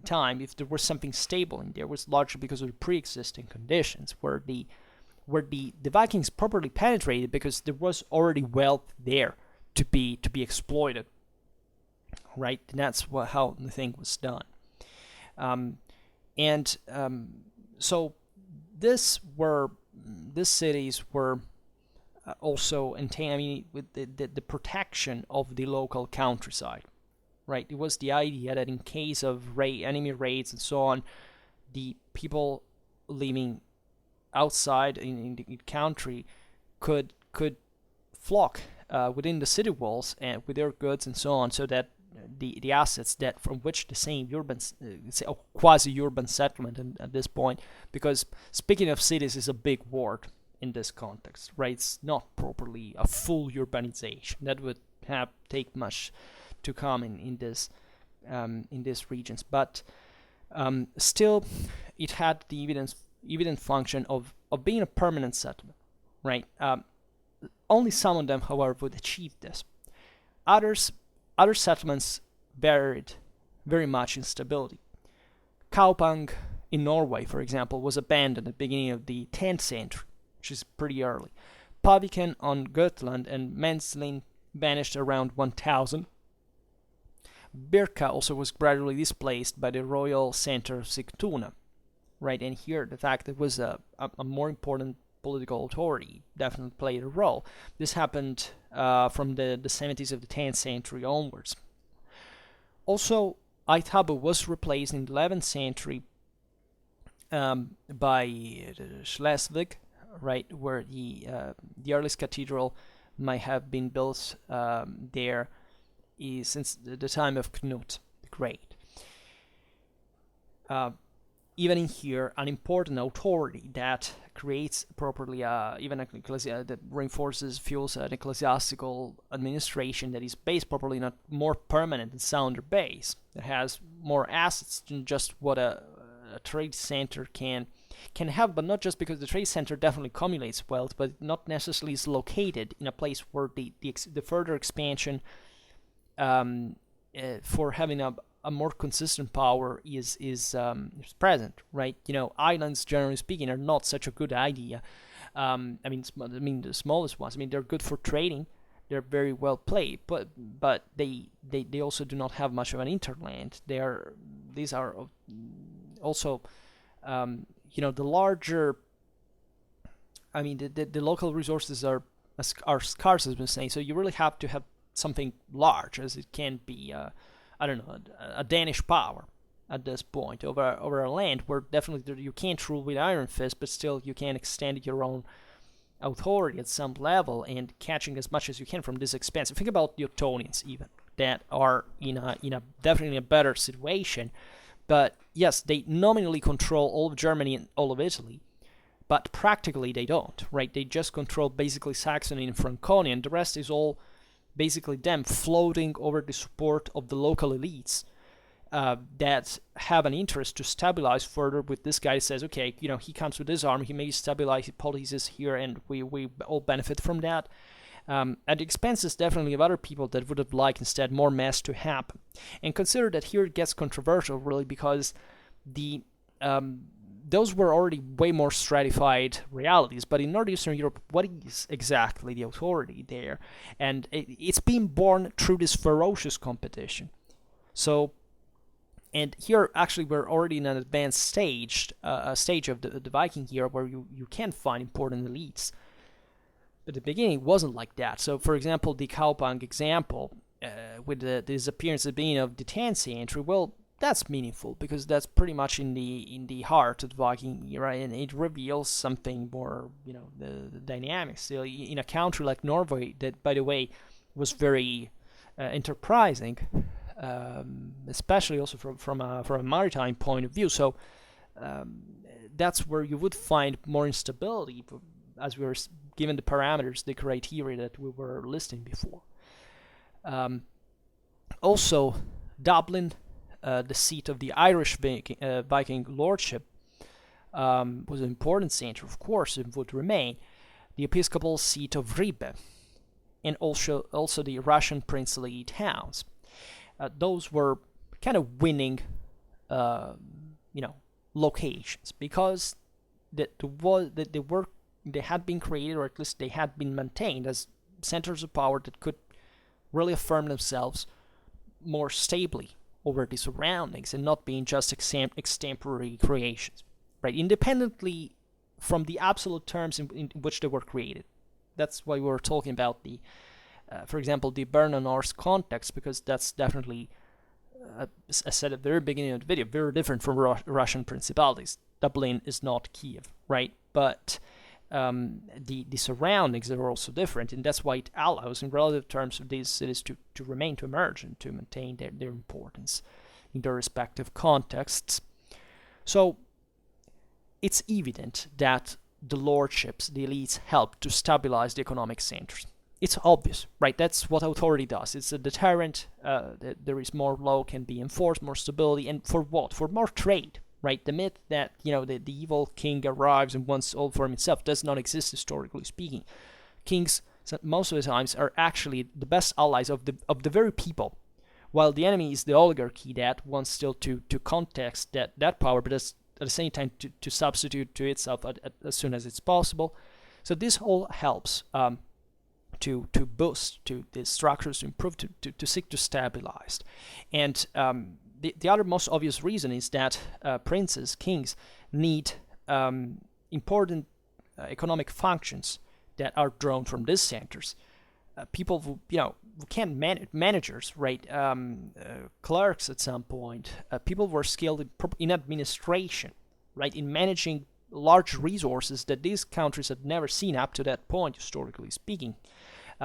time, if there was something stable in there, it was largely because of the pre-existing conditions, where the Vikings properly penetrated, because there was already wealth there to be exploited, right? And that's how the thing was done. So these cities were also entailed, with the protection of the local countryside. Right, it was the idea that in case of enemy raids and so on, the people living outside in the country could flock within the city walls and with their goods and so on, so that the assets that from which the same urban, quasi-urban settlement at this point, because speaking of cities is a big word in this context, right? It's not properly a full urbanization. That would take much to come in these regions, but Still, it had the evident function of being a permanent settlement, right? Only some of them, however, would achieve this. Other settlements varied very much in stability. Kaupang in Norway, for example, was abandoned at the beginning of the 10th century, which is pretty early. Paviken on Gotland and Menslin vanished around 1000. Birka also was gradually displaced by the royal center of Sigtuna, right? And here, the fact that it was a more important political authority definitely played a role. This happened from the 70s of the 10th century onwards. Also, Aitabu was replaced in the 11th century by Schleswig, right, where the earliest cathedral might have been built there since the time of Knut the Great. Even in here, an important authority that creates properly even that reinforces, fuels an ecclesiastical administration that is based properly on a more permanent and sounder base, that has more assets than just what a trade center can have, but not just because the trade center definitely accumulates wealth, but not necessarily is located in a place where the further expansion for having a more consistent power is present, right? Islands, generally speaking, are not such a good idea. I mean, the smallest ones. I mean, they're good for trading. They're very well played, but they also do not have much of an hinterland. These are also, the larger. I mean, the local resources are scarce, as we're saying. So you really have to have something large, as it can be. I don't know, a Danish power at this point over a land where definitely you can't rule with iron fist, but still you can extend your own authority at some level and catching as much as you can from this expanse. Think about the Ottonians even, that are in a definitely a better situation, but yes, they nominally control all of Germany and all of Italy, but practically they don't, right? They just control basically Saxony and Franconia, and the rest is all basically them floating over the support of the local elites that have an interest to stabilize further. With this guy says, okay, he comes with his army, he may stabilize policies here, and we all benefit from that. At the expenses definitely of other people that would have liked instead more mess to happen. And consider that here it gets controversial, really, because those were already way more stratified realities. But in Northeastern Europe, what is exactly the authority there? And it's being born through this ferocious competition. So, and here actually we're already in an advanced stage, a stage of the Viking era where you can find important elites. But the beginning wasn't like that. So, for example, the Kaupang example, with the disappearance at the beginning of the 10th century, well, that's meaningful because that's pretty much in the heart of the Viking era, and it reveals something more, the dynamics. So in a country like Norway, that, by the way, was very enterprising, especially also from a maritime point of view. So that's where you would find more instability, as we were given the parameters, the criteria that we were listing before. Also, Dublin, the seat of the Irish Viking lordship, was an important center, of course, it would remain. The episcopal seat of Ribe, and also the Russian princely towns. Those were kind of winning, locations, because they had been created, or at least they had been maintained as centers of power that could really affirm themselves more stably over the surroundings and not being just extemporary creations, right? Independently from the absolute terms in which they were created. That's why we were talking about for example, the Hiberno-Norse context, because that's definitely, as I said at the very beginning of the video, very different from Russian principalities. Dublin is not Kiev, right? But the surroundings are also different, and that's why it allows, in relative terms, of these cities to remain, to emerge, and to maintain their importance in their respective contexts. So it's evident that the lordships, the elites, helped to stabilize the economic centers. it's obvious, right? That's what authority does. It's a deterrent. There is more law can be enforced, more stability, and for what? For more trade, right? The myth that the evil king arrives and wants all for himself does not exist historically speaking. Kings, most of the times, are actually the best allies of the very people, while the enemy is the oligarchy that wants still to contest that power, but at the same time to substitute to itself as soon as it's possible. So this all helps. To boost, to the structures to improve, to seek to stabilize. And the other most obvious reason is that princes, kings, need important economic functions that are drawn from these centers. People who can't manage, managers, right? Clerks at some point, people who are skilled in administration, right? In managing large resources that these countries had never seen up to that point, historically speaking,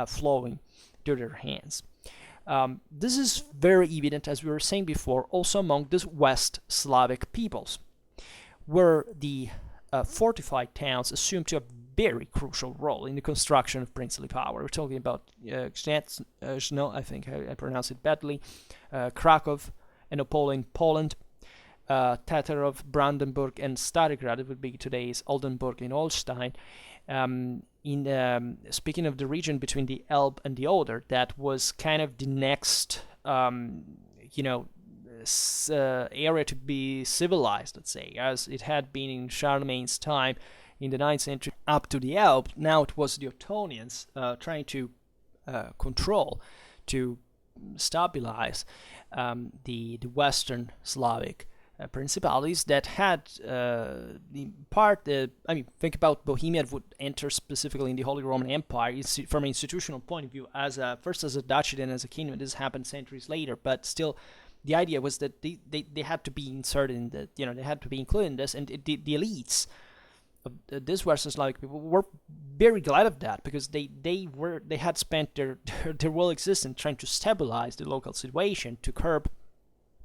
flowing to their hands. This is very evident, as we were saying before, also among the West Slavic peoples, where the fortified towns assume to have a very crucial role in the construction of princely power. We're talking about Gniezno, I think I pronounced it badly, Krakow, and Opole in Poland, Tatarov, Brandenburg, and Starigrad, it would be today's Oldenburg in Holstein. Speaking of the region between the Elbe and the Oder, that was kind of the next, area to be civilized, let's say, as it had been in Charlemagne's time in the 9th century up to the Elbe. Now it was the Ottonians trying to control, to stabilize the Western Slavic principalities that had think about Bohemia would enter specifically in the Holy Roman Empire from an institutional point of view, first as a duchy, then as a kingdom. This happened centuries later, but still, the idea was that they had to be inserted in they had to be included in this, and the elites of this Western Slavic people were very glad of that, because they had spent their whole existence trying to stabilize the local situation, to curb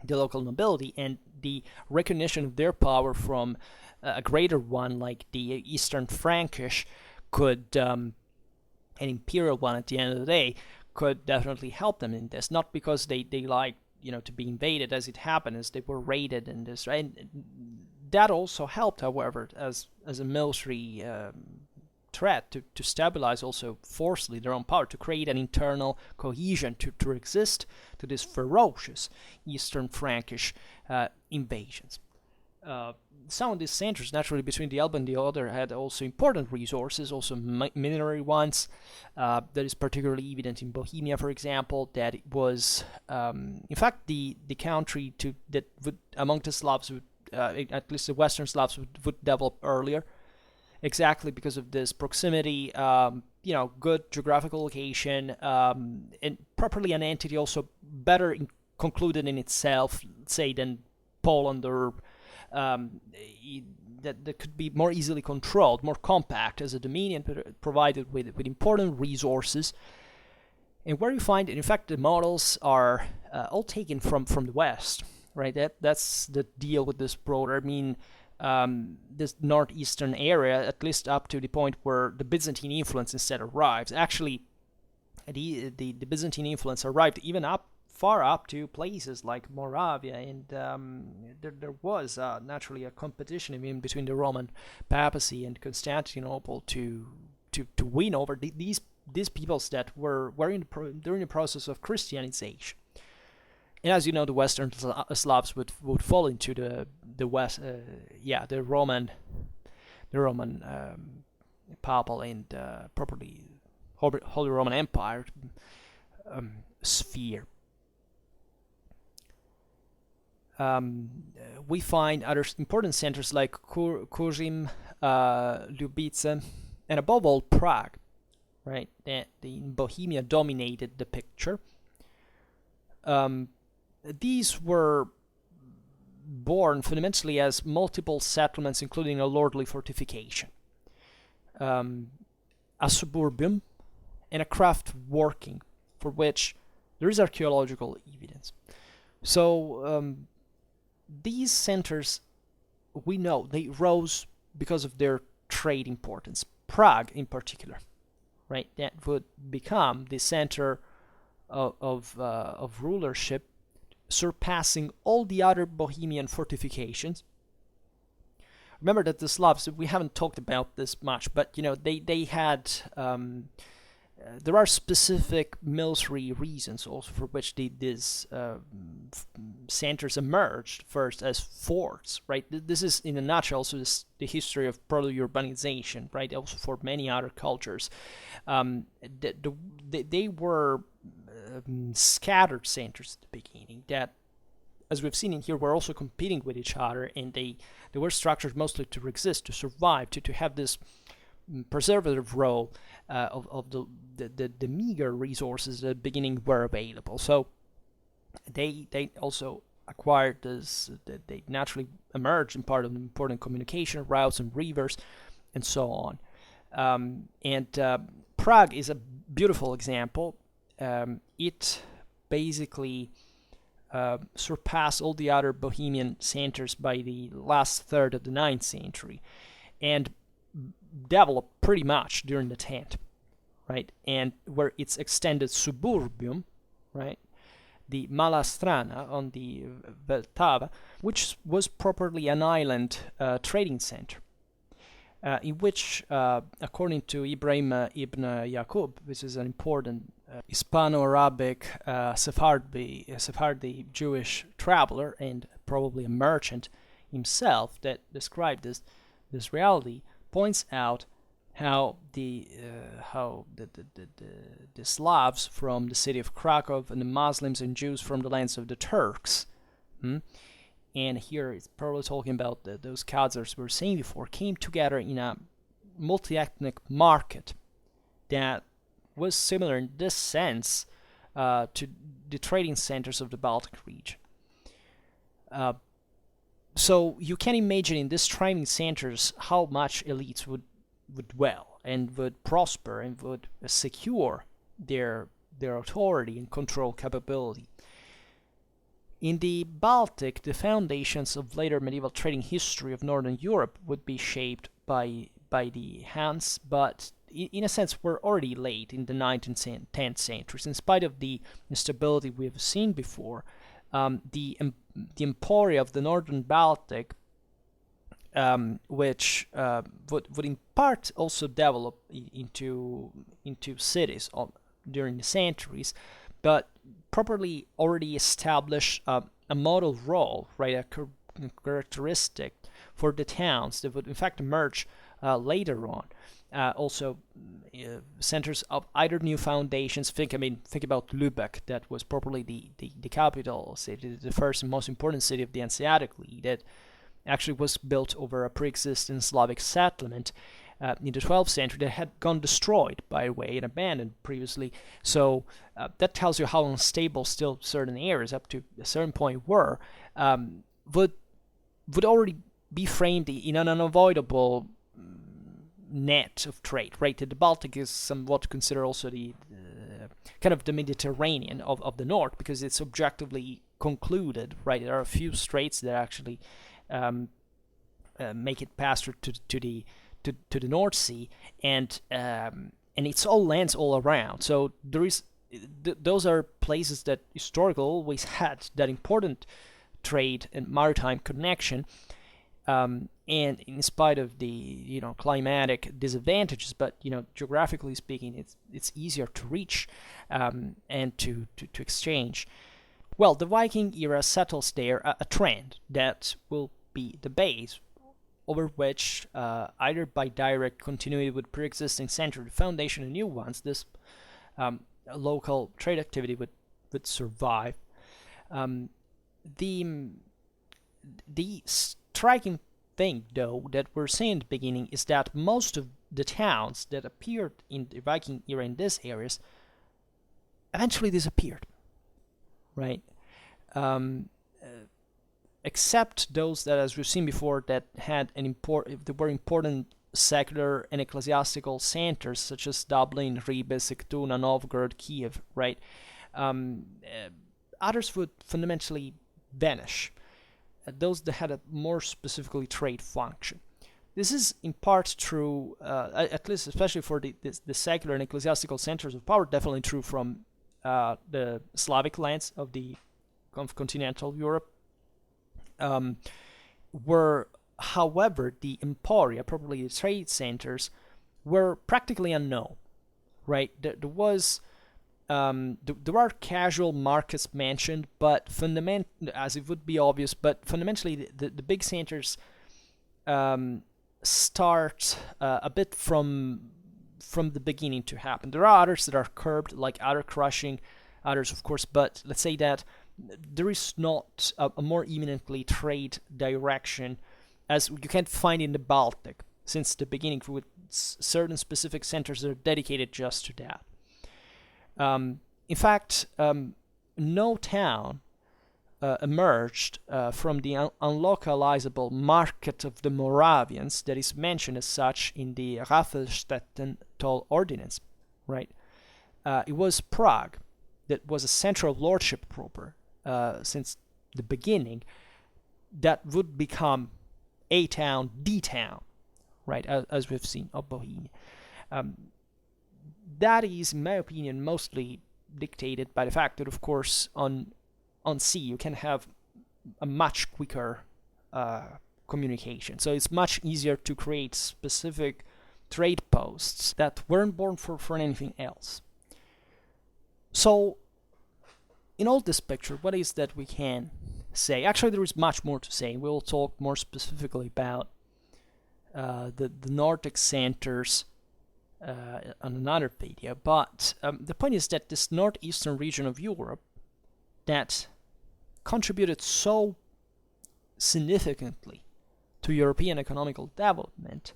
the local nobility, and the recognition of their power from a greater one, like the Eastern Frankish, could an imperial one at the end of the day, could definitely help them in this. Not because they like to be invaded, as it happened, as they were raided and this, right? And that also helped, however, as a military threat to stabilize also forcefully their own power, to create an internal cohesion, to resist to these ferocious Eastern Frankish invasions. Some of these centers, naturally, between the Elbe and the Oder, had also important resources, also mineral ones. That is particularly evident in Bohemia, for example, that it was, in fact, the country that would, among the Slavs, would, at least the Western Slavs, would develop earlier, exactly because of this proximity, good geographical location, and properly an entity also better concluded in itself, say, than Poland, or that could be more easily controlled, more compact as a dominion, provided with important resources. And where you find, in fact, the models are all taken from the West, right? That's the deal with this broader, this northeastern area, at least up to the point where the Byzantine influence instead arrives. Actually, the Byzantine influence arrived even far up to places like Moravia, and there was naturally a competition even between the Roman papacy and Constantinople to win over these peoples that were during the process of Christianization. And as you know, the Western Slavs would fall into the West, the Roman papal and properly Holy Roman Empire sphere. We find other important centers like Kurzim, Lubice, and above all Prague, right? That in Bohemia dominated the picture. These were born fundamentally as multiple settlements, including a lordly fortification, a suburbium, and a craft working, for which there is archaeological evidence. So these centers, we know, they rose because of their trade importance. Prague, in particular, right? That would become the center of rulership, surpassing all the other Bohemian fortifications. Remember that the Slavs, we haven't talked about this much, but they had there are specific military reasons also for which these centers emerged first as forts, right? This is in a nutshell also the history of proto-urbanization, right? Also for many other cultures, they were scattered centers at the beginning that, as we've seen in here, were also competing with each other, and they were structured mostly to exist, to survive, to have this preservative role of the meager resources at the beginning were available. So they also acquired this, they naturally emerged in part of important communication routes and rivers and so on. Prague is a beautiful example. It basically surpassed all the other Bohemian centers by the last third of the 9th century, and developed pretty much during the 10th, right? And where its extended suburbium, right, the Mala Strana on the Vltava, which was properly an island trading center, in which, according to Ibrahim ibn Yaqub, which is an important Hispano-Arabic Sephardi Jewish traveler and probably a merchant himself that described this reality, points out how the Slavs from the city of Krakow and the Muslims and Jews from the lands of the Turks, and here it's probably talking about those Khazars we were saying before, came together in a multi-ethnic market that was similar in this sense to the trading centers of the Baltic region. So you can imagine in these trading centers how much elites would dwell and would prosper and would secure their authority and control capability. In the Baltic, the foundations of later medieval trading history of Northern Europe would be shaped by the Huns, but in a sense were already laid in the 9th and 10th centuries. In spite of the instability we've seen before, the emporia of the Northern Baltic, which would in part also develop into cities during the centuries, but properly already establish a model role, right, a characteristic for the towns that would in fact emerge later on. Also, centers of either new foundations. Think about Lübeck, that was properly the capital city, the first and most important city of the Hanseatic League, that actually was built over a pre-existing Slavic settlement in the 12th century that had gone destroyed, by the way, and abandoned previously. So that tells you how unstable still certain areas up to a certain point were, would already be framed in an unavoidable net of trade, right? The Baltic is somewhat considered also the kind of the Mediterranean of the north, because it's objectively concluded, right? There are a few straits that actually make it past to the North Sea, and it's all lands all around. So there is those are places that historically always had that important trade and maritime connection. And in spite of the climatic disadvantages, but geographically speaking, it's easier to reach and to exchange. Well, the Viking era settles there a trend that will be the base over which, either by direct continuity with pre-existing century foundation and new ones, this local trade activity would survive. The striking thing, though, that we're seeing at the beginning is that most of the towns that appeared in the Viking era in these areas eventually disappeared, right? Except those that, as we've seen before, that had there were important secular and ecclesiastical centers such as Dublin, Ribe, Sigtuna, Novgorod, Kiev, right? Others would fundamentally vanish. Those that had a more specifically trade function. This is in part true, at least especially for the secular and ecclesiastical centers of power, definitely true from the Slavic lands of continental Europe, were, however, the emporia, probably the trade centers, were practically unknown, right? There are casual markets mentioned, but as it would be obvious, but fundamentally the big centers start a bit from the beginning to happen. There are others that are curbed, like other crushing, others of course, but let's say that there is not a more eminently trade direction as you can find in the Baltic since the beginning, with certain specific centers that are dedicated just to that. In fact, no town emerged from the unlocalizable market of the Moravians that is mentioned as such in the Raffelstätten Toll Ordinance, right? It was Prague that was a center of lordship proper since the beginning that would become a town, the town, right, as we've seen, of Bohemia. That is, in my opinion, mostly dictated by the fact that, of course, on sea you can have a much quicker communication. So it's much easier to create specific trade posts that weren't born for anything else. So, in all this picture, what is that we can say? Actually, there is much more to say. We'll talk more specifically about the Nordic centers on another video, but the point is that this northeastern region of Europe that contributed so significantly to European economical development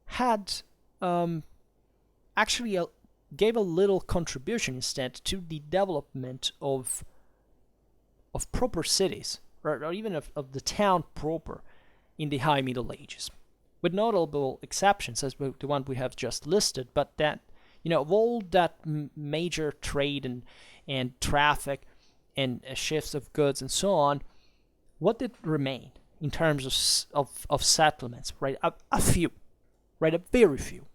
had actually gave a little contribution instead to the development of proper cities, or even of the town proper in the High Middle Ages, with notable exceptions as the one we have just listed, but that, of all that major trade and traffic and shifts of goods and so on, what did remain in terms of settlements, right? A few, right? A very few.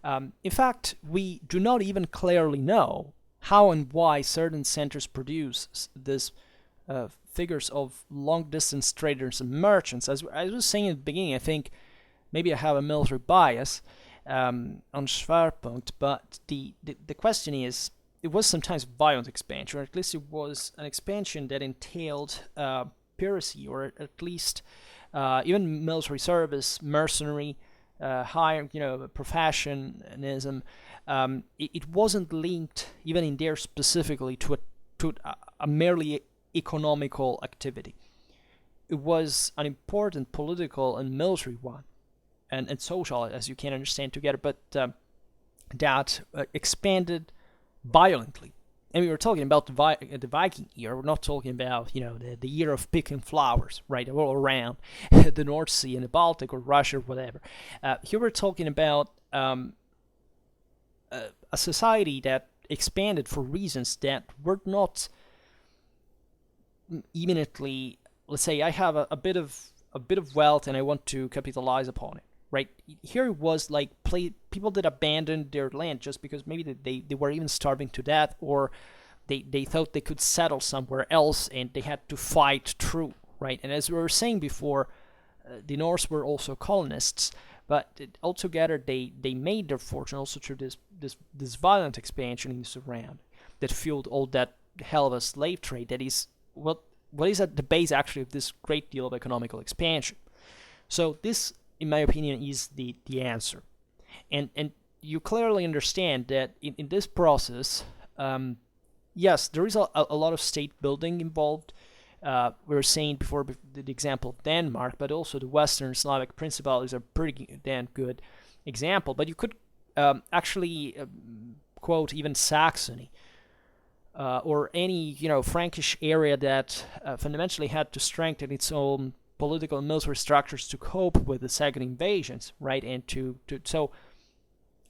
In fact, we do not even clearly know how and why certain centers produce this figures of long-distance traders and merchants. As I was saying at the beginning, I think maybe I have a military bias on Schwerpunkt, but the question is, it was sometimes violent expansion, or at least it was an expansion that entailed piracy, or at least even military service, mercenary, higher, professionism. It wasn't linked, even in there specifically, to a merely economical activity. It was an important political and military one, and social, as you can understand, together, but that expanded violently. And we were talking about the Viking era. We're not talking about, the year of picking flowers, right, all around the North Sea and the Baltic or Russia or whatever. Here we're talking about a society that expanded for reasons that were not immediately. Let's say I have a bit of wealth and I want to capitalize upon it, right? Here it was like people that abandoned their land just because maybe they were even starving to death, or they thought they could settle somewhere else and they had to fight through, right? And as we were saying before, the Norse were also colonists, but altogether they made their fortune also through this violent expansion in the surround that fueled all that hell of a slave trade that is what is at the base actually of this great deal of economical expansion. So this, in my opinion, is the answer. And you clearly understand that in this process, yes, there is a lot of state building involved. We were saying before the example of Denmark, but also the Western Slavic principalities are pretty damn good example. But you could actually quote even Saxony, or any Frankish area that fundamentally had to strengthen its own political and military structures to cope with the second invasions, right? And so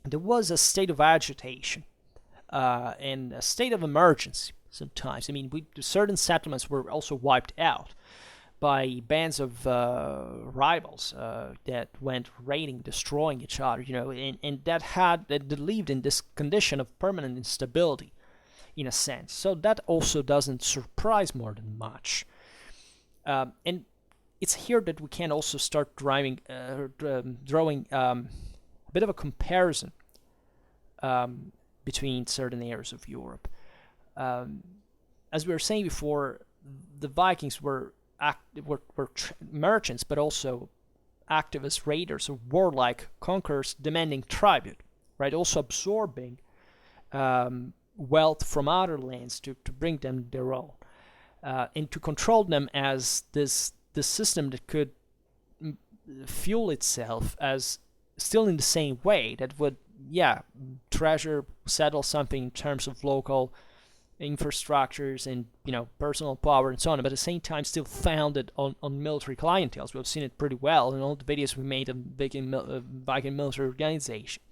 there was a state of agitation and a state of emergency sometimes. I mean, certain settlements were also wiped out, by bands of rivals that went raiding, destroying each other, and that lived in this condition of permanent instability, in a sense. So that also doesn't surprise more than much. And it's here that we can also start drawing a bit of a comparison between certain areas of Europe. As we were saying before, the Vikings were merchants, but also activist raiders or warlike conquerors demanding tribute, right? Also absorbing wealth from other lands to bring them their own, and to control them as this system that could fuel itself as still in the same way, that would settle something in terms of local infrastructures and personal power and so on, but at the same time still founded on military clienteles. We've seen it pretty well in all the videos we made on Viking military organization.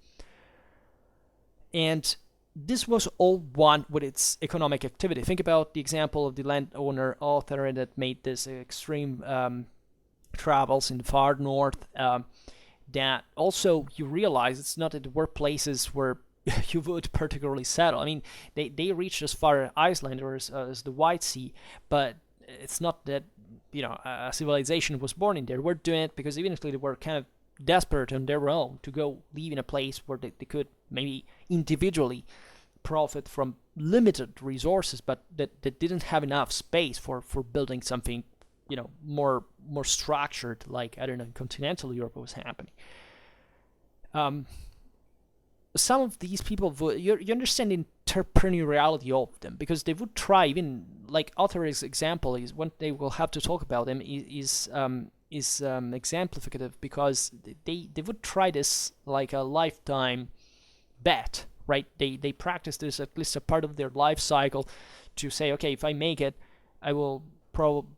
And this was all one with its economic activity. Think about the example of the landowner author that made this extreme travels in the far north, that also you realize it's not that there were places where you would particularly settle. I mean, they reached as far as Iceland or as the White Sea, but it's not that a civilization was born in there. We're doing it because eventually they were kind of desperate on their own to go live in a place where they could maybe individually profit from limited resources, but that didn't have enough space for building something more structured, like, I don't know, in continental Europe was happening. Some of these people you understand the entrepreneuriality of them, because they would try, even like author's example is when they will have to talk about them is exemplificative, because they would try this like a lifetime bet, right? They practice this at least a part of their life cycle to say, okay, if I make it, I will probably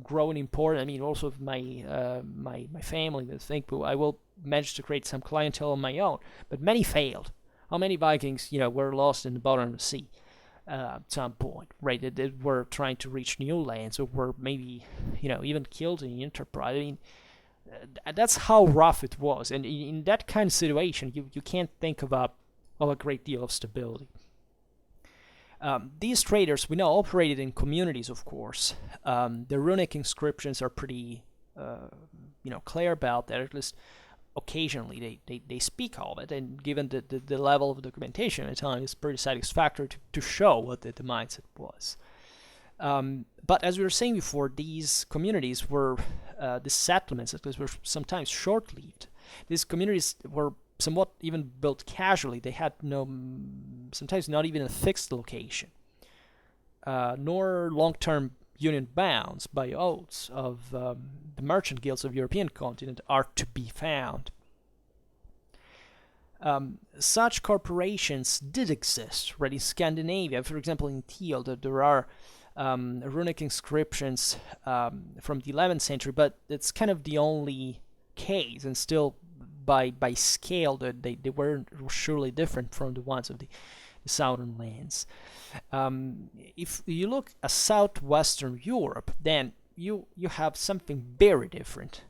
grow in importance. I mean, also my family will think I will manage to create some clientele on my own. But many failed. How many Vikings, were lost in the bottom of the sea at some point, right? They were trying to reach new lands, or were maybe, even killed in the enterprise. I mean, that's how rough it was. And in that kind of situation, you can't think of a great deal of stability. These traders, we know, operated in communities, of course. The runic inscriptions are pretty, clear about that. At least occasionally they speak of it, and given the level of documentation at the time, it's pretty satisfactory to show what the mindset was. But as we were saying before, these communities were, the settlements at least, were sometimes short-lived. These communities were somewhat even built casually. They had sometimes not even a fixed location, nor long-term union bounds by oaths of the merchant guilds of European continent are to be found. Such corporations did exist, right? In Scandinavia, for example, in Thiel, there are runic inscriptions from the 11th century, but it's kind of the only case, and still by scale that they weren't surely different from the ones of the southern lands. If you look at southwestern Europe, then you have something very different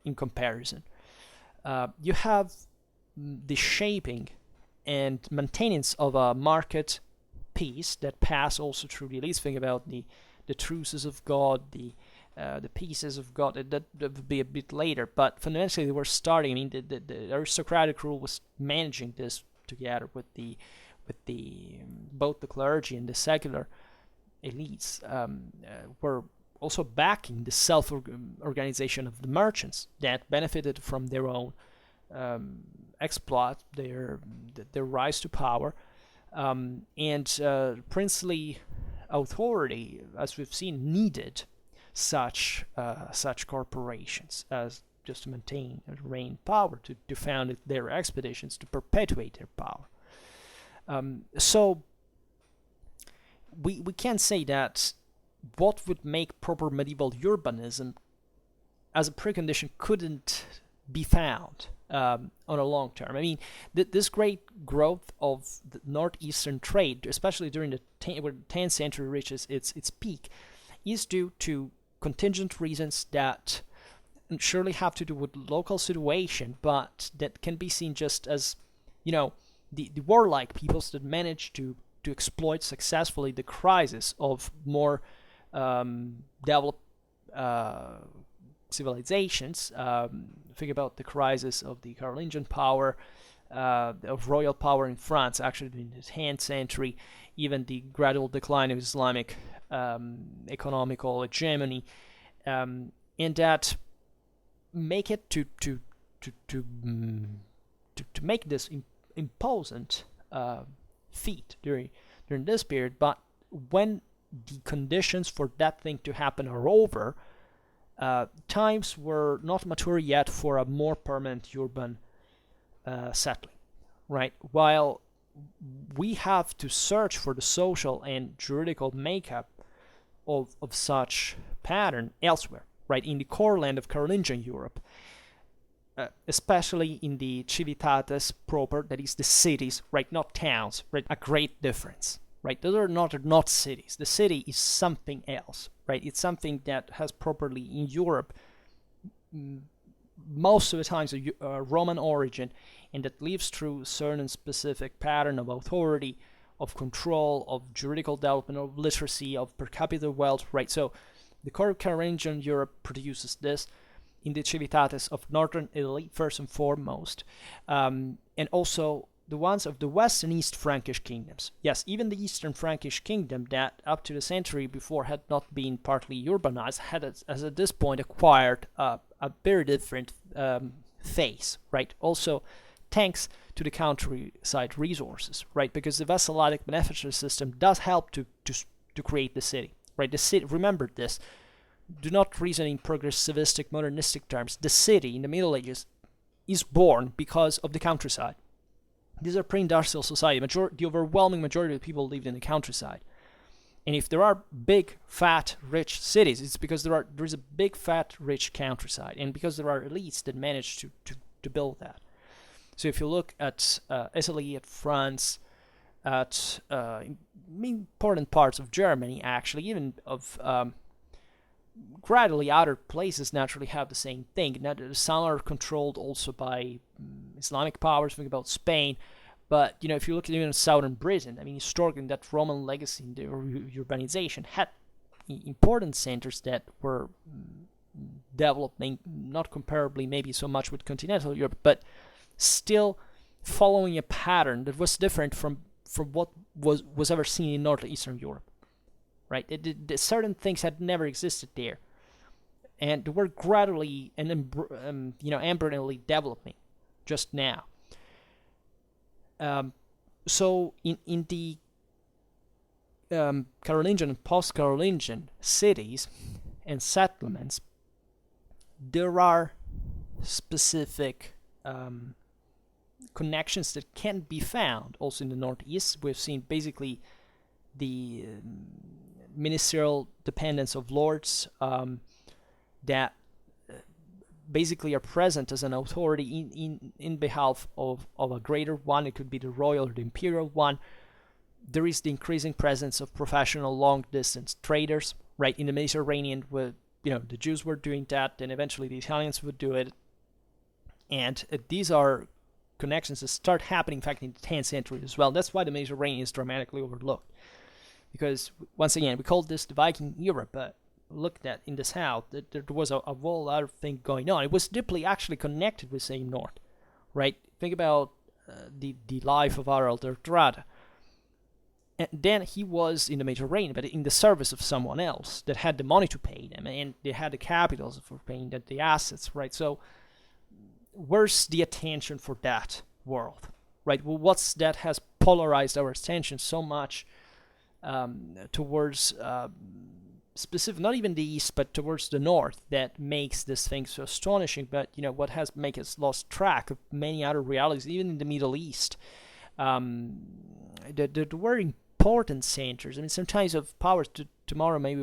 in comparison. You have the shaping and maintenance of a market peace that pass also through the elites. Think about the truces of God, the pieces of God. That would be a bit later, but fundamentally they were starting. I mean, the aristocratic rule was managing this together with both the clergy and the secular elites were also backing the self-organization of the merchants that benefited from their own exploit, their rise to power, and princely authority, as we've seen, needed such corporations as just to maintain and reign power, to found their expeditions, to perpetuate their power. So we can say that what would make proper medieval urbanism as a precondition couldn't be found on a long term. I mean, this great growth of the northeastern trade, especially during the 10th century reaches its peak, is due to contingent reasons that surely have to do with local situation, but that can be seen just as, the warlike peoples that manage to exploit successfully the crisis of more developed civilizations. Think about the crisis of the Carolingian power, of royal power in France, actually in the 10th century, even the gradual decline of Islamic economical hegemony, and that make it to make this imposant feat during this period. But when the conditions for that thing to happen are over, times were not mature yet for a more permanent urban settling, right? While we have to search for the social and juridical makeup of such pattern elsewhere, right? In the core land of Carolingian Europe, especially in the civitates proper, that is the cities, right? Not towns, right? A great difference, right? Those are not cities. The city is something else, right? It's something that has properly in Europe most of the times a Roman origin, and that lives through a certain specific pattern of authority, of control, of juridical development, of literacy, of per capita wealth, right? So the core of Carolingian Europe produces this in the civitates of northern Italy, first and foremost, and also the ones of the West and East Frankish kingdoms. Yes, even the Eastern Frankish kingdom, that up to the century before had not been partly urbanized, had as at this point acquired a very different phase, right? Also, thanks to the countryside resources, right? Because the vassalitic beneficiary system does help to create the city, right? The city, remember this, do not reason in progressivistic, modernistic terms. The city in the Middle Ages is born because of the countryside. These are pre-industrial society. The overwhelming majority of the people lived in the countryside. And if there are big, fat, rich cities, it's because there is a big, fat, rich countryside, and because there are elites that manage to build that. So if you look at Italy, at France, at important parts of Germany, actually, even of gradually other places naturally have the same thing. Now, some are controlled also by Islamic powers. Think about Spain. But, if you look at even southern Britain, I mean, historically, that Roman legacy in the urbanization had important centers that were developing, not comparably maybe so much with continental Europe, but still following a pattern that was different from what was ever seen in northeastern Europe, right? Certain things had never existed there, and were gradually and embryonally developing just now. So in the Carolingian and post-Carolingian cities and settlements, there are specific connections that can be found also in the Northeast. We've seen basically the ministerial dependence of lords that basically are present as an authority in behalf of a greater one. It could be the royal or the imperial one. There is the increasing presence of professional long-distance traders, right? In the Mediterranean, where the Jews were doing that, and eventually the Italians would do it. And these are connections that start happening, in fact, in the 10th century as well. That's why the Mediterranean is dramatically overlooked. Because, once again, we call this the Viking Era, but look at in the south, there was a whole other thing going on. It was deeply actually connected with, say, north, right? Think about the life of Harald Hardrada. And then he was in the Mediterranean, but in the service of someone else that had the money to pay them, and they had the capitals for paying them, the assets, right? So where's the attention for that world, right? Well, what's that has polarized our attention so much towards specific, not even the east, but towards the north, that makes this thing so astonishing. But what has made us lost track of many other realities, even in the Middle East. There were important centers. I mean, sometimes of powers. Tomorrow, maybe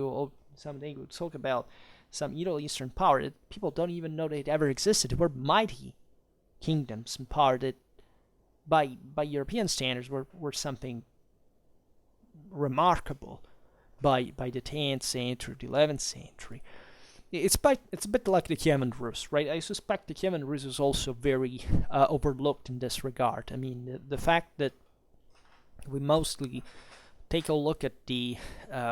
someday we'll talk about some Middle Eastern power that people don't even know that ever existed. They were mighty kingdoms and power that, by European standards, were something remarkable by the 10th century, the 11th century. it's a bit like the Kievan-Rus, right? I suspect the Kievan-Rus is also very overlooked in this regard. I mean, the fact that we mostly take a look at the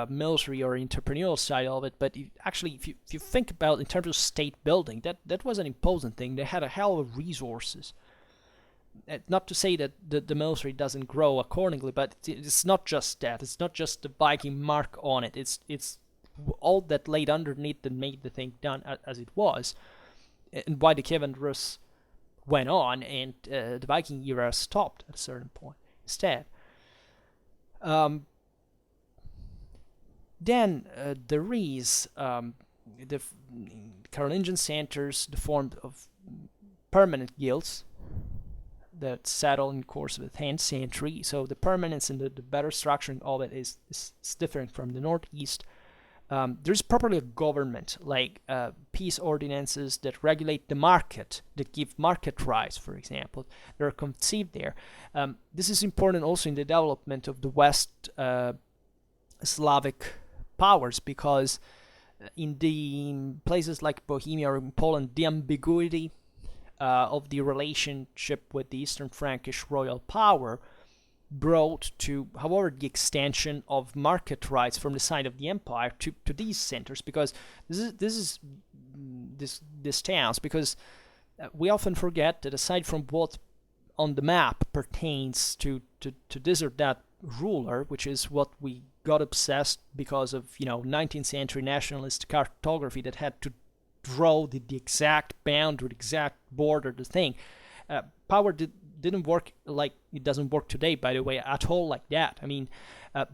military or entrepreneurial side of it, but if you think about in terms of state building, that was an imposing thing. They had a hell of resources. Not to say that the military doesn't grow accordingly, but it's not just that. It's not just the Viking mark on it. It's all that laid underneath that made the thing done as it was, and why the Kievan-Rus went on and the Viking era stopped at a certain point instead. Then there is the Carolingian centers, the form of permanent guilds that settled in the course of the 10th century. So the permanence and the better structuring of it is different from the Northeast. There's properly a government, like peace ordinances that regulate the market, that give market rights, for example. They're conceived there. This is important also in the development of the West Slavic powers, because in the places like Bohemia or in Poland, the ambiguity of the relationship with the Eastern Frankish royal power brought to, however, the extension of market rights from the side of the empire to these centers, because this towns, because we often forget that aside from what on the map pertains to this or that ruler, which is what we got obsessed because of 19th century nationalist cartography that had to draw the exact boundary, the exact border, the thing. Power didn't work like it doesn't work today, by the way, at all like that. I mean,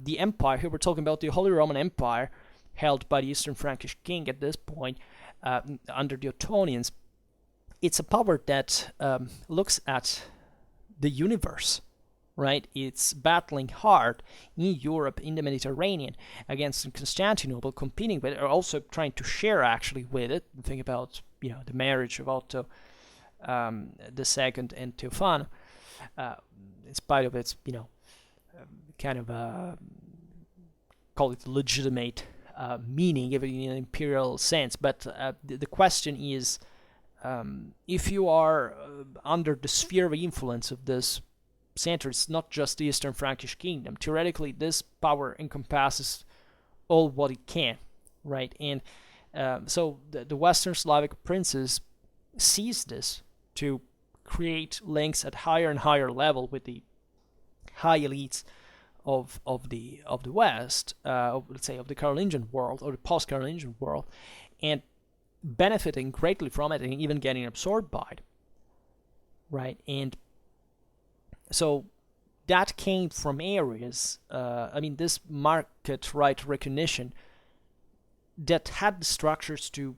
the empire, here we're talking about the Holy Roman Empire, held by the Eastern Frankish king at this point, under the Ottonians. It's a power that looks at the universe, right? It's battling hard in Europe, in the Mediterranean, against Constantinople, competing with it, or also trying to share actually with it. Think about, the marriage of Otto the Second and Teofano, in spite of its, kind of call it legitimate meaning, even in an imperial sense. But the question is, if you are under the sphere of influence of this center, it's not just the Eastern Frankish kingdom. Theoretically, this power encompasses all what it can, right? And so the Western Slavic princes seized this to create links at higher and higher level with the high elites of the West, let's say of the Carolingian world or the post-Carolingian world, and benefiting greatly from it and even getting absorbed by it, right? And so that came from areas, this market right recognition that had the structures to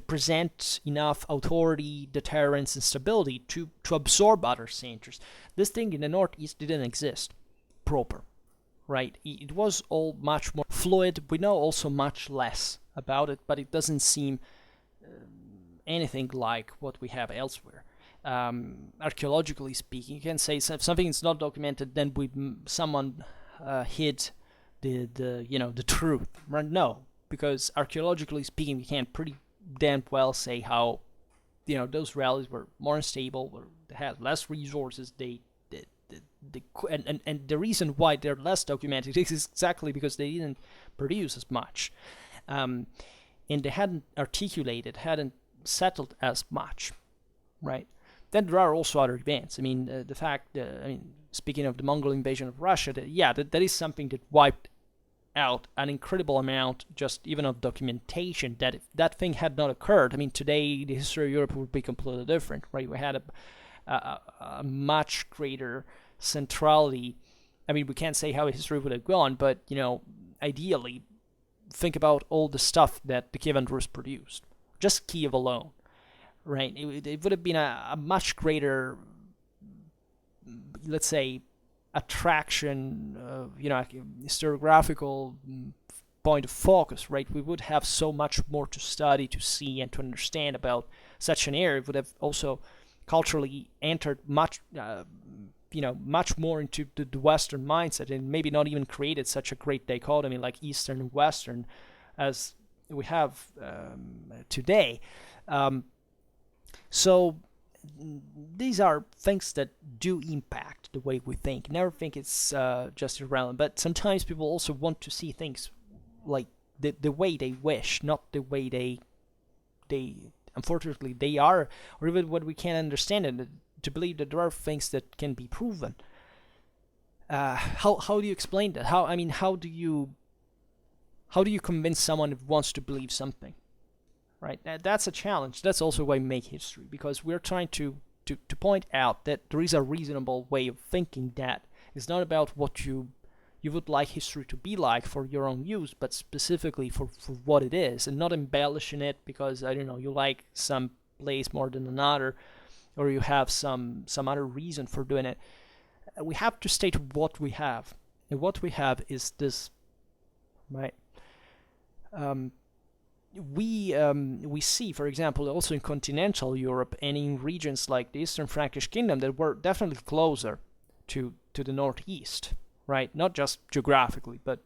present enough authority, deterrence, and stability to absorb other centers. This thing in the Northeast didn't exist proper, right? It was all much more fluid. We know also much less about it, but it doesn't seem anything like what we have elsewhere. Archaeologically speaking, you can say if something is not documented, then someone hid the truth. Right? No, because archaeologically speaking, we can pretty damn well say how those rallies were more unstable, they had less resources. And the reason why they're less documented is exactly because they didn't produce as much, and they hadn't settled as much, right? Then there are also other events. The fact, speaking of the Mongol invasion of Russia, that is something that wiped out an incredible amount, just even of documentation, that if that thing had not occurred, today the history of Europe would be completely different, right? We had a much greater centrality. We can't say how history would have gone, but, ideally, think about all the stuff that the Kievan-Rus produced. Just Kiev alone, right? It would have been a much greater, let's say, attraction, historiographical point of focus, right? We would have so much more to study, to see, and to understand about such an area. It would have also culturally entered much more into the Western mindset, and maybe not even created such a great dichotomy like Eastern and Western, as today. So these are things that do impact the way we think. Never think it's just irrelevant, but sometimes people also want to see things like the way they wish, not the way they unfortunately they are, or even what we can't understand, and to believe that there are things that can be proven. How do you explain that? How do you convince someone who wants to believe something? Right? That's a challenge. That's also why we make history, because we're trying to point out that there is a reasonable way of thinking that is not about what you would like history to be like for your own use, but specifically for what it is, and not embellishing it because, I don't know, you like some place more than another, or you have some other reason for doing it. We have to state what we have, and what we have is this, right? We see, for example, also in continental Europe and in regions like the Eastern Frankish Kingdom that were definitely closer to the northeast, right? Not just geographically, but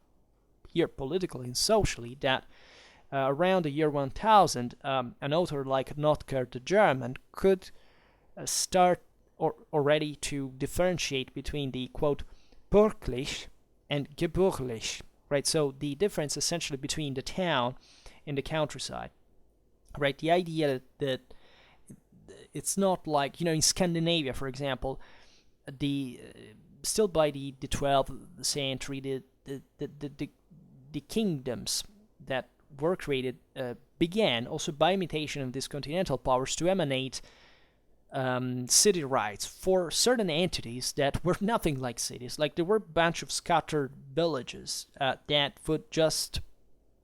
here politically and socially, that around the year 1000, an author like Notker the German could start already to differentiate between the, quote, bürgerlich and gebürgerlich, right? So the difference essentially between the town in the countryside, right? The idea that it's not like, in Scandinavia, for example, still by the 12th century, the kingdoms that were created began also by imitation of these continental powers to emanate city rights for certain entities that were nothing like cities. Like, there were a bunch of scattered villages that would just,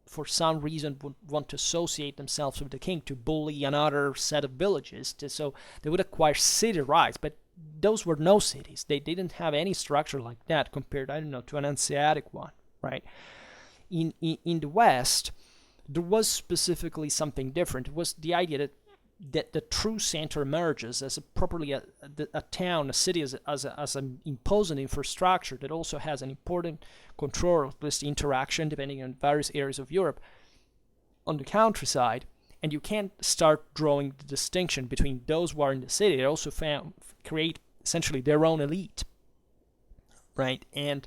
for some reason, would want to associate themselves with the king to bully another set of villages. So they would acquire city rights, but those were no cities. They didn't have any structure like that compared, I don't know, to an Hanseatic one, right? In the West, there was specifically something different. It was the idea that the true center emerges as a town, a city, as an imposing infrastructure that also has an important control of this interaction, depending on various areas of Europe, on the countryside. And you can't start drawing the distinction between those who are in the city. They also create essentially their own elite, right? And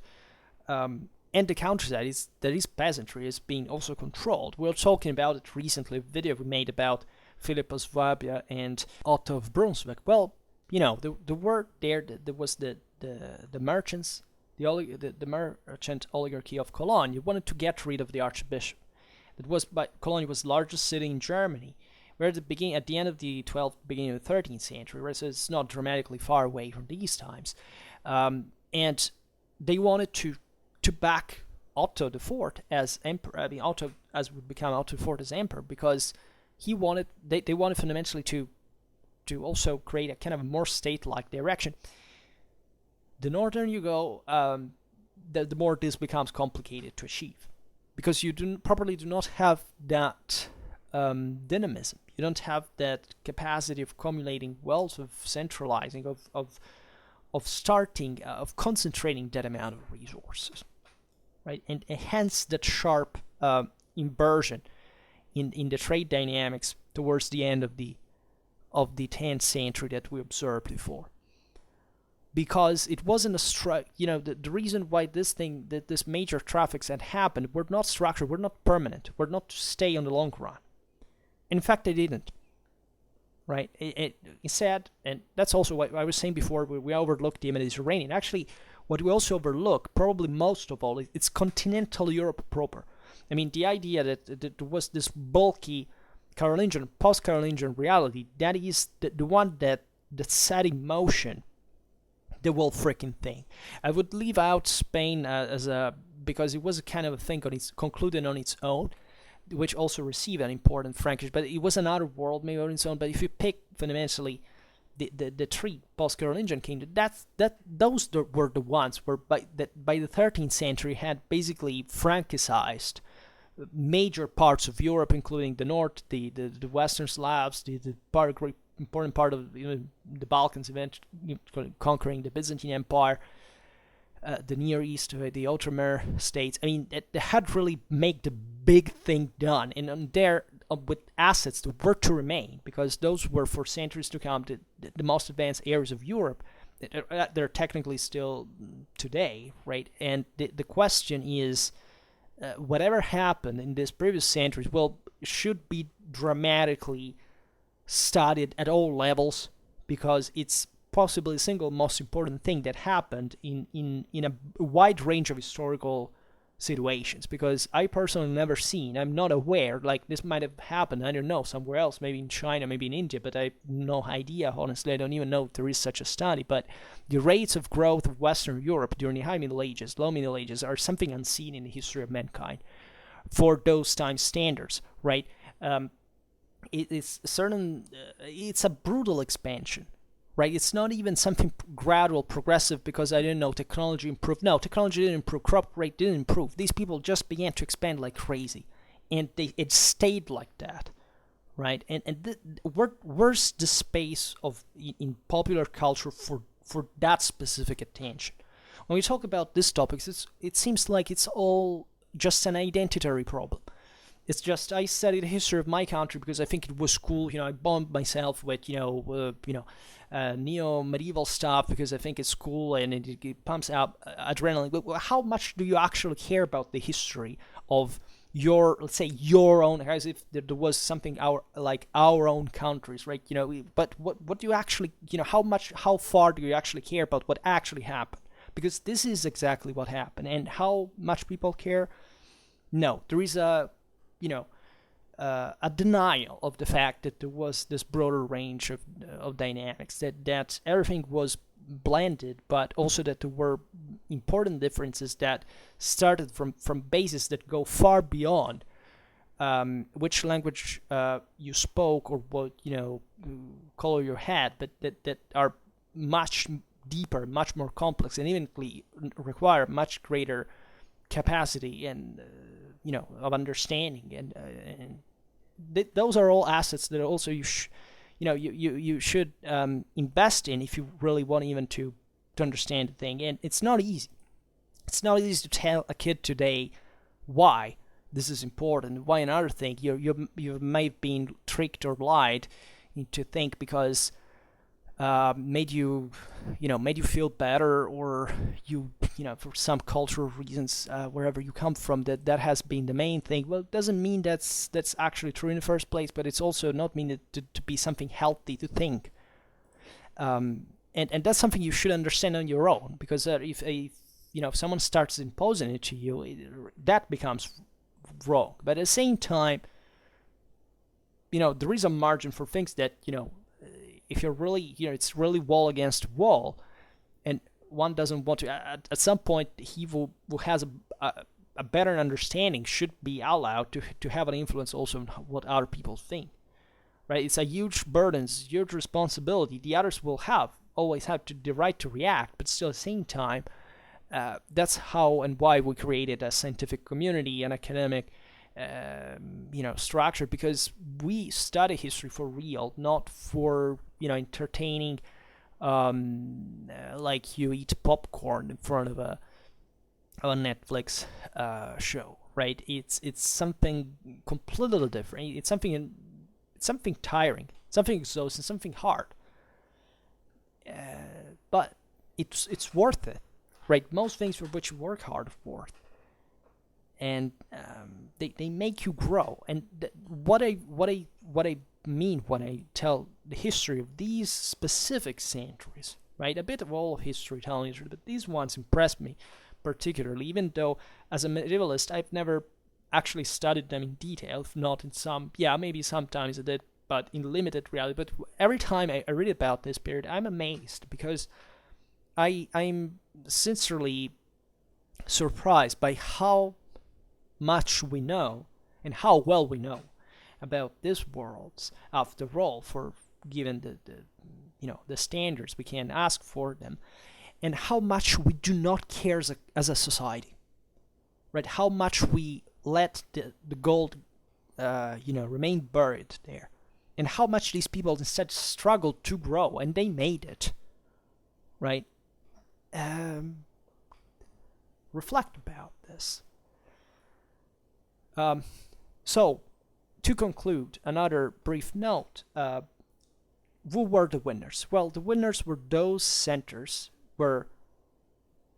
the countryside that is peasantry is being also controlled. We were talking about it recently, a video we made about Philip of Swabia and Otto of Brunswick. Well, the word there was the merchants, the merchant oligarchy of Cologne. You wanted to get rid of the archbishop. Cologne was the largest city in Germany. We're at the end of the 12th, beginning of the 13th century, right? So it's not dramatically far away from these times. And they wanted to back Otto IV as emperor. Otto would become Otto IV as emperor, because they wanted fundamentally to also create a kind of more state-like direction. The northern you go, the more this becomes complicated to achieve, because you probably do not have that dynamism. You don't have that capacity of accumulating wealth, of centralizing, of starting, of concentrating that amount of resources, right? And hence that sharp inversion in the trade dynamics towards the end of the 10th century that we observed before. Because it wasn't the reason why this major traffics had happened were not structured, were not permanent, were not to stay on the long run. In fact, they didn't. Right? It said, and that's also what I was saying before, we overlooked the Mediterranean. Actually, what we also overlook, probably most of all, it's continental Europe proper. I mean, the idea that there was this bulky Carolingian, post-Carolingian reality, that is the one that set in motion the whole freaking thing. I would leave out Spain because it was a kind of a thing concluded on its own, which also received an important Frankish, but it was another world maybe on its own. But if you pick fundamentally the three post-Carolingian kingdoms, those were the ones where by the 13th century had basically Francicized major parts of Europe, including the north, the Western Slavs, the important part of the Balkans, eventually conquering the Byzantine Empire, the Near East, the Outremer states. I mean, they had really made the big thing done, and on there with assets that were to remain, because those were for centuries to come the most advanced areas of Europe. They're technically still today, right? And the question is, whatever happened in these previous centuries, well, should be dramatically studied at all levels, because it's possibly the single most important thing that happened in a wide range of historical situations. Because I personally never seen, I'm not aware, like this might have happened, I don't know, somewhere else, maybe in China, maybe in India, but I have no idea, honestly. I don't even know if there is such a study. But the rates of growth of Western Europe during the High Middle Ages, Low Middle Ages, are something unseen in the history of mankind for those time standards, right? It's certain, it's a brutal expansion, right? It's not even something gradual, progressive, because I didn't know technology improved. No, technology didn't improve. Crop rate didn't improve. These people just began to expand like crazy, and it stayed like that, right? And where's the space of in popular culture for that specific attention? When we talk about these topics, it seems like it's all just an identitary problem. It's just, I studied the history of my country because I think it was cool. I bombed myself with neo-medieval stuff because I think it's cool and it pumps out adrenaline. But how much do you actually care about the history of your, let's say, your own, as if there was something our own countries, right? But what do you actually, how far do you actually care about what actually happened? Because this is exactly what happened. And how much people care? No, there is a denial of the fact that there was this broader range of dynamics, that everything was blended, but also that there were important differences that started from bases that go far beyond which language you spoke or what color you had, but that are much deeper, much more complex, and even require much greater capacity and of understanding, and those are all assets that also you should invest in if you really want even to understand the thing. And it's not easy. It's not easy to tell a kid today why this is important, why another thing. You may have been tricked or lied into think because made you feel better, or for some cultural reasons, wherever you come from, that has been the main thing. Well, it doesn't mean that's actually true in the first place, but it's also not mean to be something healthy to think. And that's something you should understand on your own, because if someone starts imposing it to you, that becomes wrong. But at the same time, there is a margin for things that if you're really, it's really wall against wall, and one doesn't want to, at some point, he who has a better understanding should be allowed to have an influence also on what other people think, right? It's a huge burden, it's a huge responsibility. The others will always have the right to react, but still at the same time, that's how and why we created a scientific community and academic structure, because we study history for real, not for entertaining, like you eat popcorn in front of a Netflix show, right? It's something completely different. It's something tiring, something exhausting, something hard, but it's worth it, right? Most things for which you work hard are worth. And they make you grow. And what I mean when I tell the history of these specific centuries, right? A bit of all of history, telling history, but these ones impressed me particularly, even though as a medievalist I've never actually studied them in detail, if not in maybe sometimes I did, but in limited reality. But every time I read about this period, I'm amazed, because I'm sincerely surprised by how much we know and how well we know about these worlds, after all, for given the standards we can ask for them, and how much we do not care as a society, right? How much we let the gold remain buried there, and how much these people instead struggled to grow, and they made it, right? Reflect about this. So, to conclude, another brief note. Who were the winners? Well, the winners were those centers where,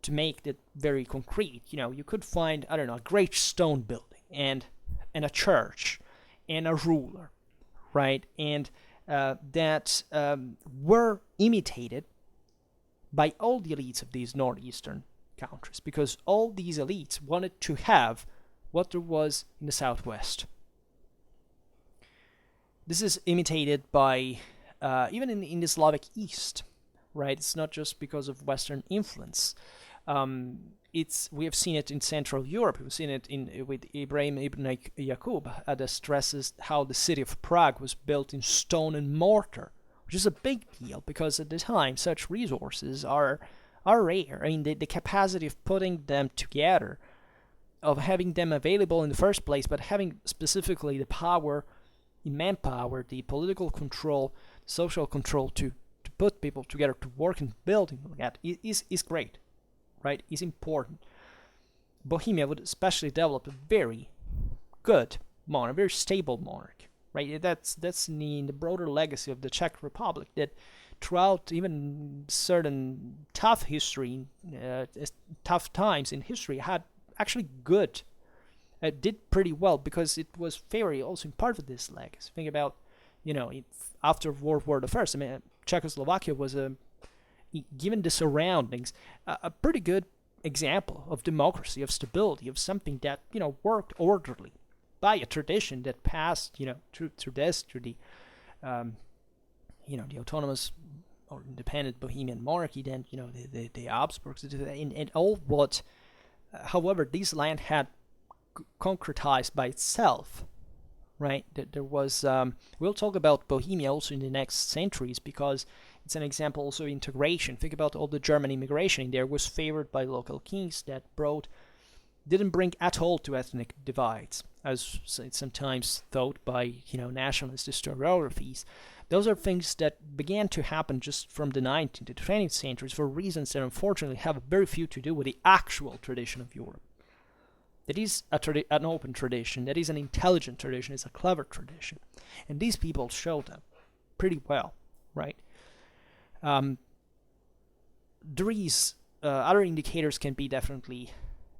to make it very concrete, you could find, I don't know, a great stone building and a church and a ruler, right? And that were imitated by all the elites of these northeastern countries, because all these elites wanted to have what there was in the southwest. This is imitated by even in the Slavic East, right? It's not just because of Western influence. We have seen it in Central Europe. We've seen it with Ibrahim ibn Yaqub that stresses how the city of Prague was built in stone and mortar, which is a big deal because at the time such resources are rare. I mean, the capacity of putting them together, of having them available in the first place, but having specifically the power, the manpower, the political control, social control to put people together to work and building like that is great, right? Is important. Bohemia would especially develop a very good monarch, a very stable monarch, right? That's in the broader legacy of the Czech Republic, that throughout even certain tough times in history, had actually good, did pretty well because it was very also in part of this legacy. Think about, after World War I, I mean, Czechoslovakia was given the surroundings, a pretty good example of democracy, of stability, of something that worked orderly by a tradition that passed through the the autonomous or independent Bohemian monarchy, then the Habsburgs, and all what. However, this land had concretized by itself, right? There was. We'll talk about Bohemia also in the next centuries because it's an example also of integration. Think about all the German immigration in there was favored by local kings that didn't bring at all to ethnic divides, as it's sometimes thought by nationalist historiographies. Those are things that began to happen just from the 19th to 20th centuries for reasons that unfortunately have very few to do with the actual tradition of Europe. That is an open tradition, that is an intelligent tradition, it's a clever tradition. And these people showed them pretty well, right? These other indicators can be definitely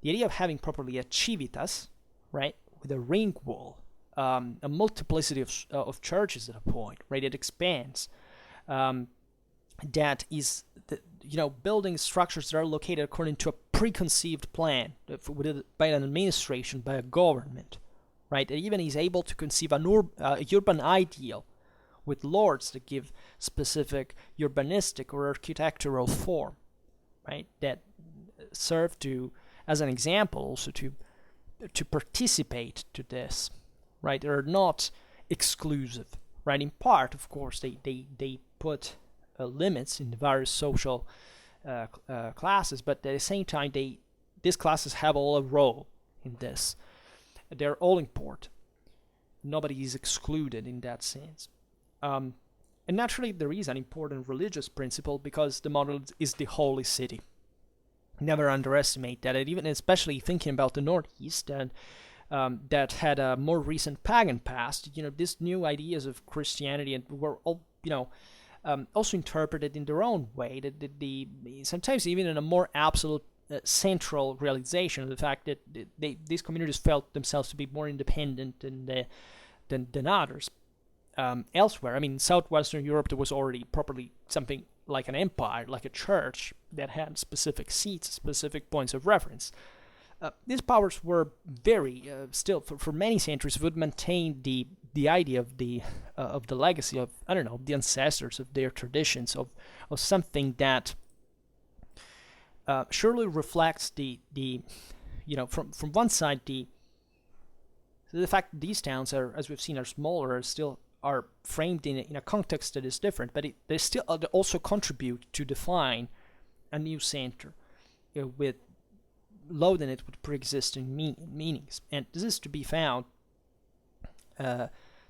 the idea of having properly a civitas, right, with a ring wall, a multiplicity of churches at a point, right? It expands. That is, building structures that are located according to a preconceived plan by an administration, by a government, right? It even is able to conceive an urban ideal with lords that give specific urbanistic or architectural form, right? That serve to, as an example, also to participate to this, right? They're not exclusive, right? In part, of course, they put limits in the various social classes, but at the same time, these classes have all a role in this. They're all important. Nobody is excluded in that sense. And naturally, there is an important religious principle because the model is the holy city. Never underestimate that, and even especially thinking about the Northeast and that had a more recent pagan past. These new ideas of Christianity and were all, also interpreted in their own way. That sometimes even in a more absolute central realization of the fact that these communities felt themselves to be more independent than others. Elsewhere, I mean, in southwestern Europe, there was already properly something like an empire, like a church that had specific seats, specific points of reference. These powers were very still for many centuries would maintain the idea of the legacy of the ancestors, of their traditions, of something that surely reflects the from one side the fact that these towns are, as we've seen, are smaller, are framed in a context that is different, but they still also contribute to define a new center with loading it with pre-existing meanings. And this is to be found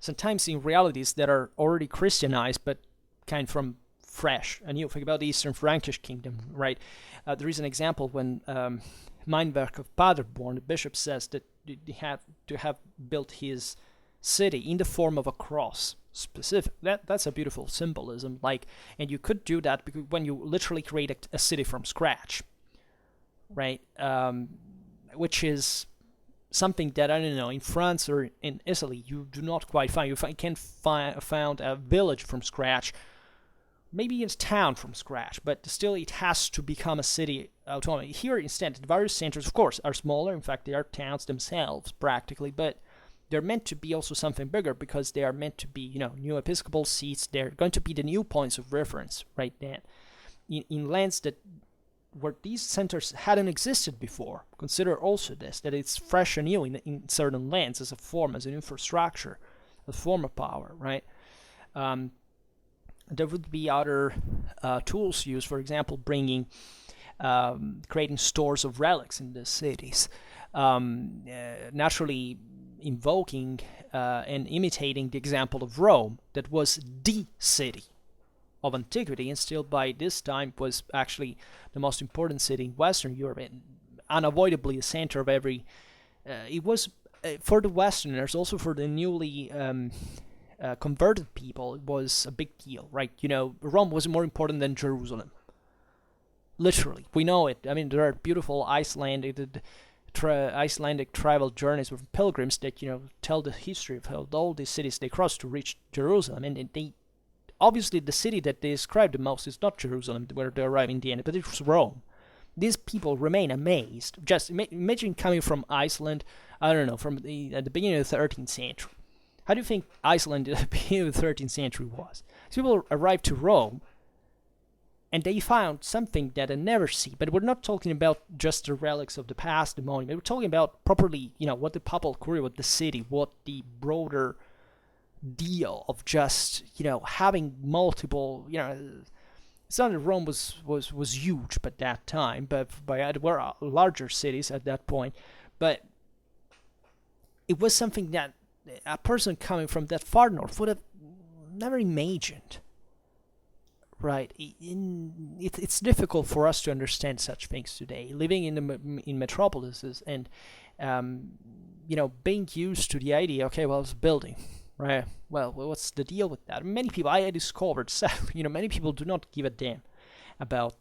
sometimes in realities that are already Christianized, but kind from fresh. And you think about the Eastern Frankish kingdom, right? There is an example when Mindwerk of Paderborn, the bishop says that he had to have built his city in the form of a cross. Specific. That's a beautiful symbolism. Like, and you could do that because when you literally create a city from scratch, right? Which is something that, I don't know, in France or in Italy you do not quite find. You can't found a village from scratch. Maybe it's a town from scratch, but still it has to become a city autonomy. Here instead, the various centers, of course, are smaller. In fact, they are towns themselves practically, but they're meant to be also something bigger because they are meant to be, you know, new episcopal seats. They're going to be the new points of reference right then. In lands that where these centers hadn't existed before, consider also this, that it's fresh and new in certain lands as a form, as an infrastructure, a form of power, right? There would be other tools used, for example, creating stores of relics in the cities, naturally invoking and imitating the example of Rome, that was the city of antiquity, and still by this time was actually the most important city in Western Europe, and unavoidably the center of every. It was for the Westerners, also for the newly converted people, it was a big deal, right? You know, Rome was more important than Jerusalem. Literally, we know it. I mean, there are beautiful Icelandic travel journeys with pilgrims that, you know, tell the history of how all these cities they crossed to reach Jerusalem, and they obviously the city that they describe the most is not Jerusalem, where they arrive in the end, but it was Rome. These people remain amazed. Just imagine coming from Iceland, I don't know, at the beginning of the 13th century. How do you think Iceland at the beginning of the 13th century was? So people arrived to Rome, and they found something that they never see. But we're not talking about just the relics of the past, the monument. We're talking about properly, you know, what the papal curia, what the city, what the broader deal of just, you know, having multiple, you know, it's not that Rome was huge by that time, but there were larger cities at that point, but it was something that a person coming from that far north would have never imagined, right? It's difficult for us to understand such things today, living in metropolises and you know, being used to the idea, okay, well, it's a building. Right. Well, what's the deal with that? Many people, I discovered, you know, many people do not give a damn about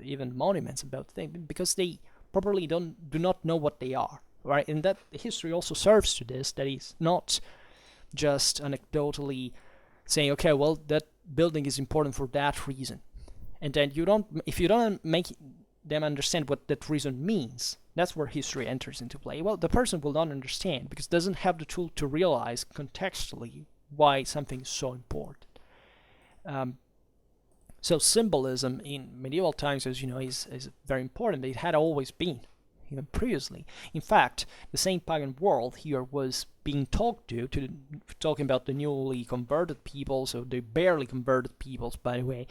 even monuments, about things, because they probably do not know what they are, right? And that history also serves to this, that is not just anecdotally saying, okay, well, that building is important for that reason. And then if you don't make them understand what that reason means, that's where history enters into play. Well, the person will not understand because doesn't have the tool to realize contextually why something is so important. So symbolism in medieval times, as you know, is very important, but it had always been, even previously. In fact, the same pagan world here was being talked to talking about the newly converted people, so the barely converted peoples, by the way,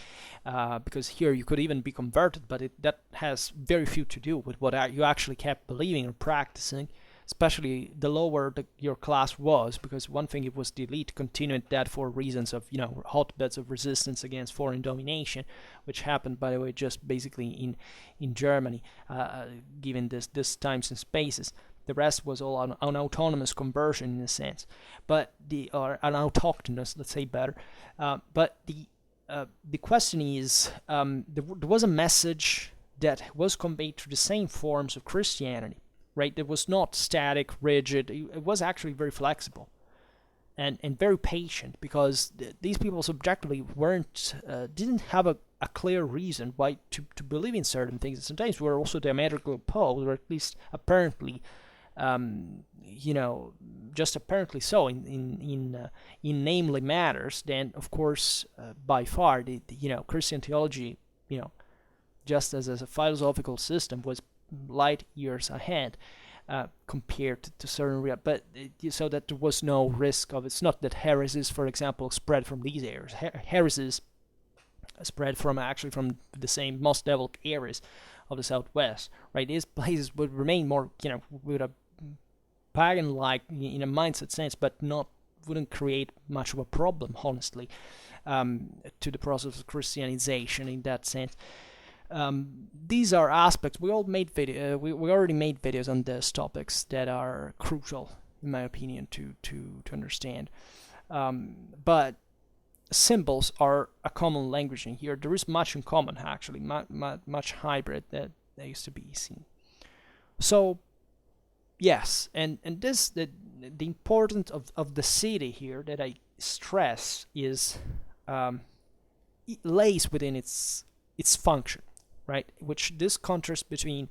because here you could even be converted, but that has very few to do with what you actually kept believing or practicing, especially the lower your class was, because one thing it was the elite continued that for reasons of, you know, hotbeds of resistance against foreign domination, which happened, by the way, just basically in Germany, given this times and spaces. The rest was all an autonomous conversion in a sense, but or an autochthonous, let's say better. But the question is, there was a message that was conveyed through the same forms of Christianity, right? It was not static, rigid. It was actually very flexible and very patient, because these people subjectively didn't have a clear reason why to believe in certain things. And sometimes were also diametrically opposed, or at least apparently, you know, just apparently so in namely matters. Then of course, by far, the you know, Christian theology, you know, just as a philosophical system, was light years ahead compared to certain but so that there was no risk of, it's not that heresies, for example, spread from these areas. Heresies spread from the same most developed areas of the Southwest, right? These places would remain more, you know, with a pagan-like in a mindset sense, but not wouldn't create much of a problem, honestly, to the process of Christianization in that sense. These are aspects we already made videos on these topics that are crucial, in my opinion, to understand. But symbols are a common language in here. There is much in common, actually, much hybrid that used to be seen. So yes, and this the importance of the city here that I stress is it lays within its function, right? Which this contrast between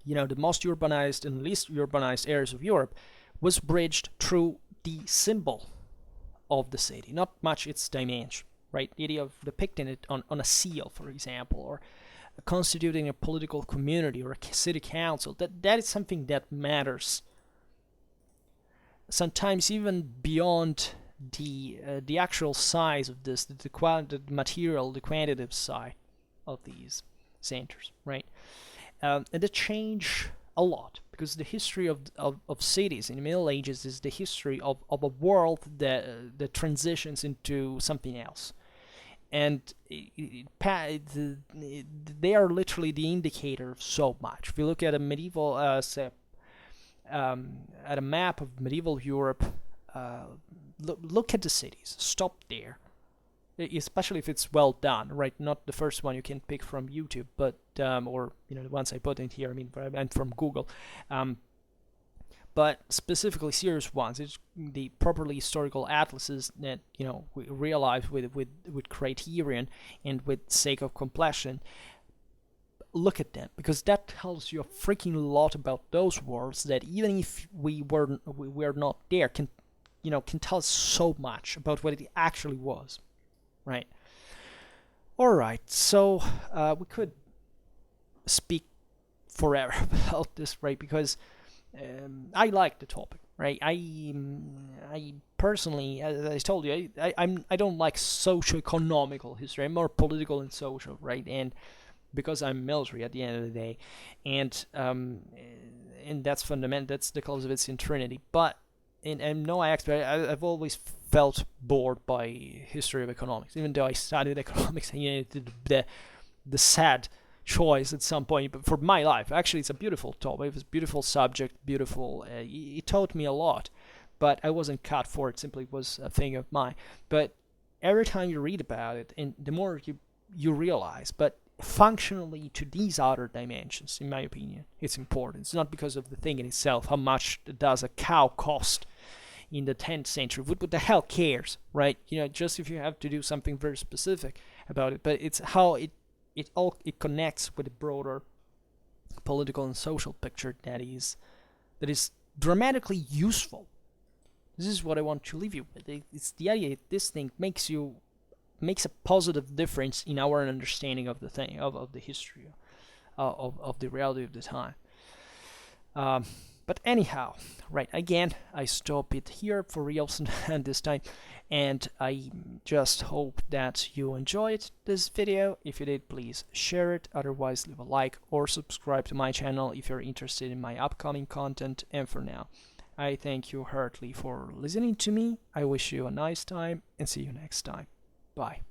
the most urbanized and least urbanized areas of Europe was bridged through the symbol of the city, not much its dimension, right? The idea of depicting it on a seal, for example, or constituting a political community or a city council, that is something that matters. Sometimes even beyond the actual size of this, the material, the quantitative side of these centers, right? And they change a lot, because the history of cities in the Middle Ages is the history of a world that transitions into something else. And they are literally the indicator of so much. If you look at a medieval, at a map of medieval Europe, look at the cities. Stop there, especially if it's well done, right? Not the first one you can pick from YouTube, but or the ones I put in here. I mean, I'm from Google. But specifically serious ones, it's the properly historical atlases that we realize with criterion and with sake of completion. Look at them, because that tells you a freaking lot about those worlds that even if we were not there, can tell us so much about what it actually was, right? All right, so we could speak forever about this, right? Because I like the topic, right? I personally, as I told you, I don't like socio-economical history. I'm more political and social, right? And because I'm military at the end of the day, and that's fundamental. That's the cause of its in Trinity. But I'm no expert. I've always felt bored by history of economics, even though I studied economics. The sad choice at some point, but for my life, actually, it's a beautiful topic. It was a beautiful subject, beautiful. It taught me a lot, but I wasn't cut for it. Simply was a thing of mine. But every time you read about it, and the more you realize, but functionally to these other dimensions, in my opinion, it's important. It's not because of the thing in itself. How much does a cow cost in the 10th century? What the hell cares, right? Just if you have to do something very specific about it, but it's how it connects with a broader political and social picture that is dramatically useful. This is what I want to leave you with. It's the idea that this thing makes a positive difference in our understanding of the thing, of the history, of the reality of the time. But anyhow, right, again, I stop it here for real this time, and I just hope that you enjoyed this video. If you did, please share it. Otherwise, leave a like or subscribe to my channel if you're interested in my upcoming content. And for now, I thank you heartily for listening to me. I wish you a nice time, and see you next time. Bye.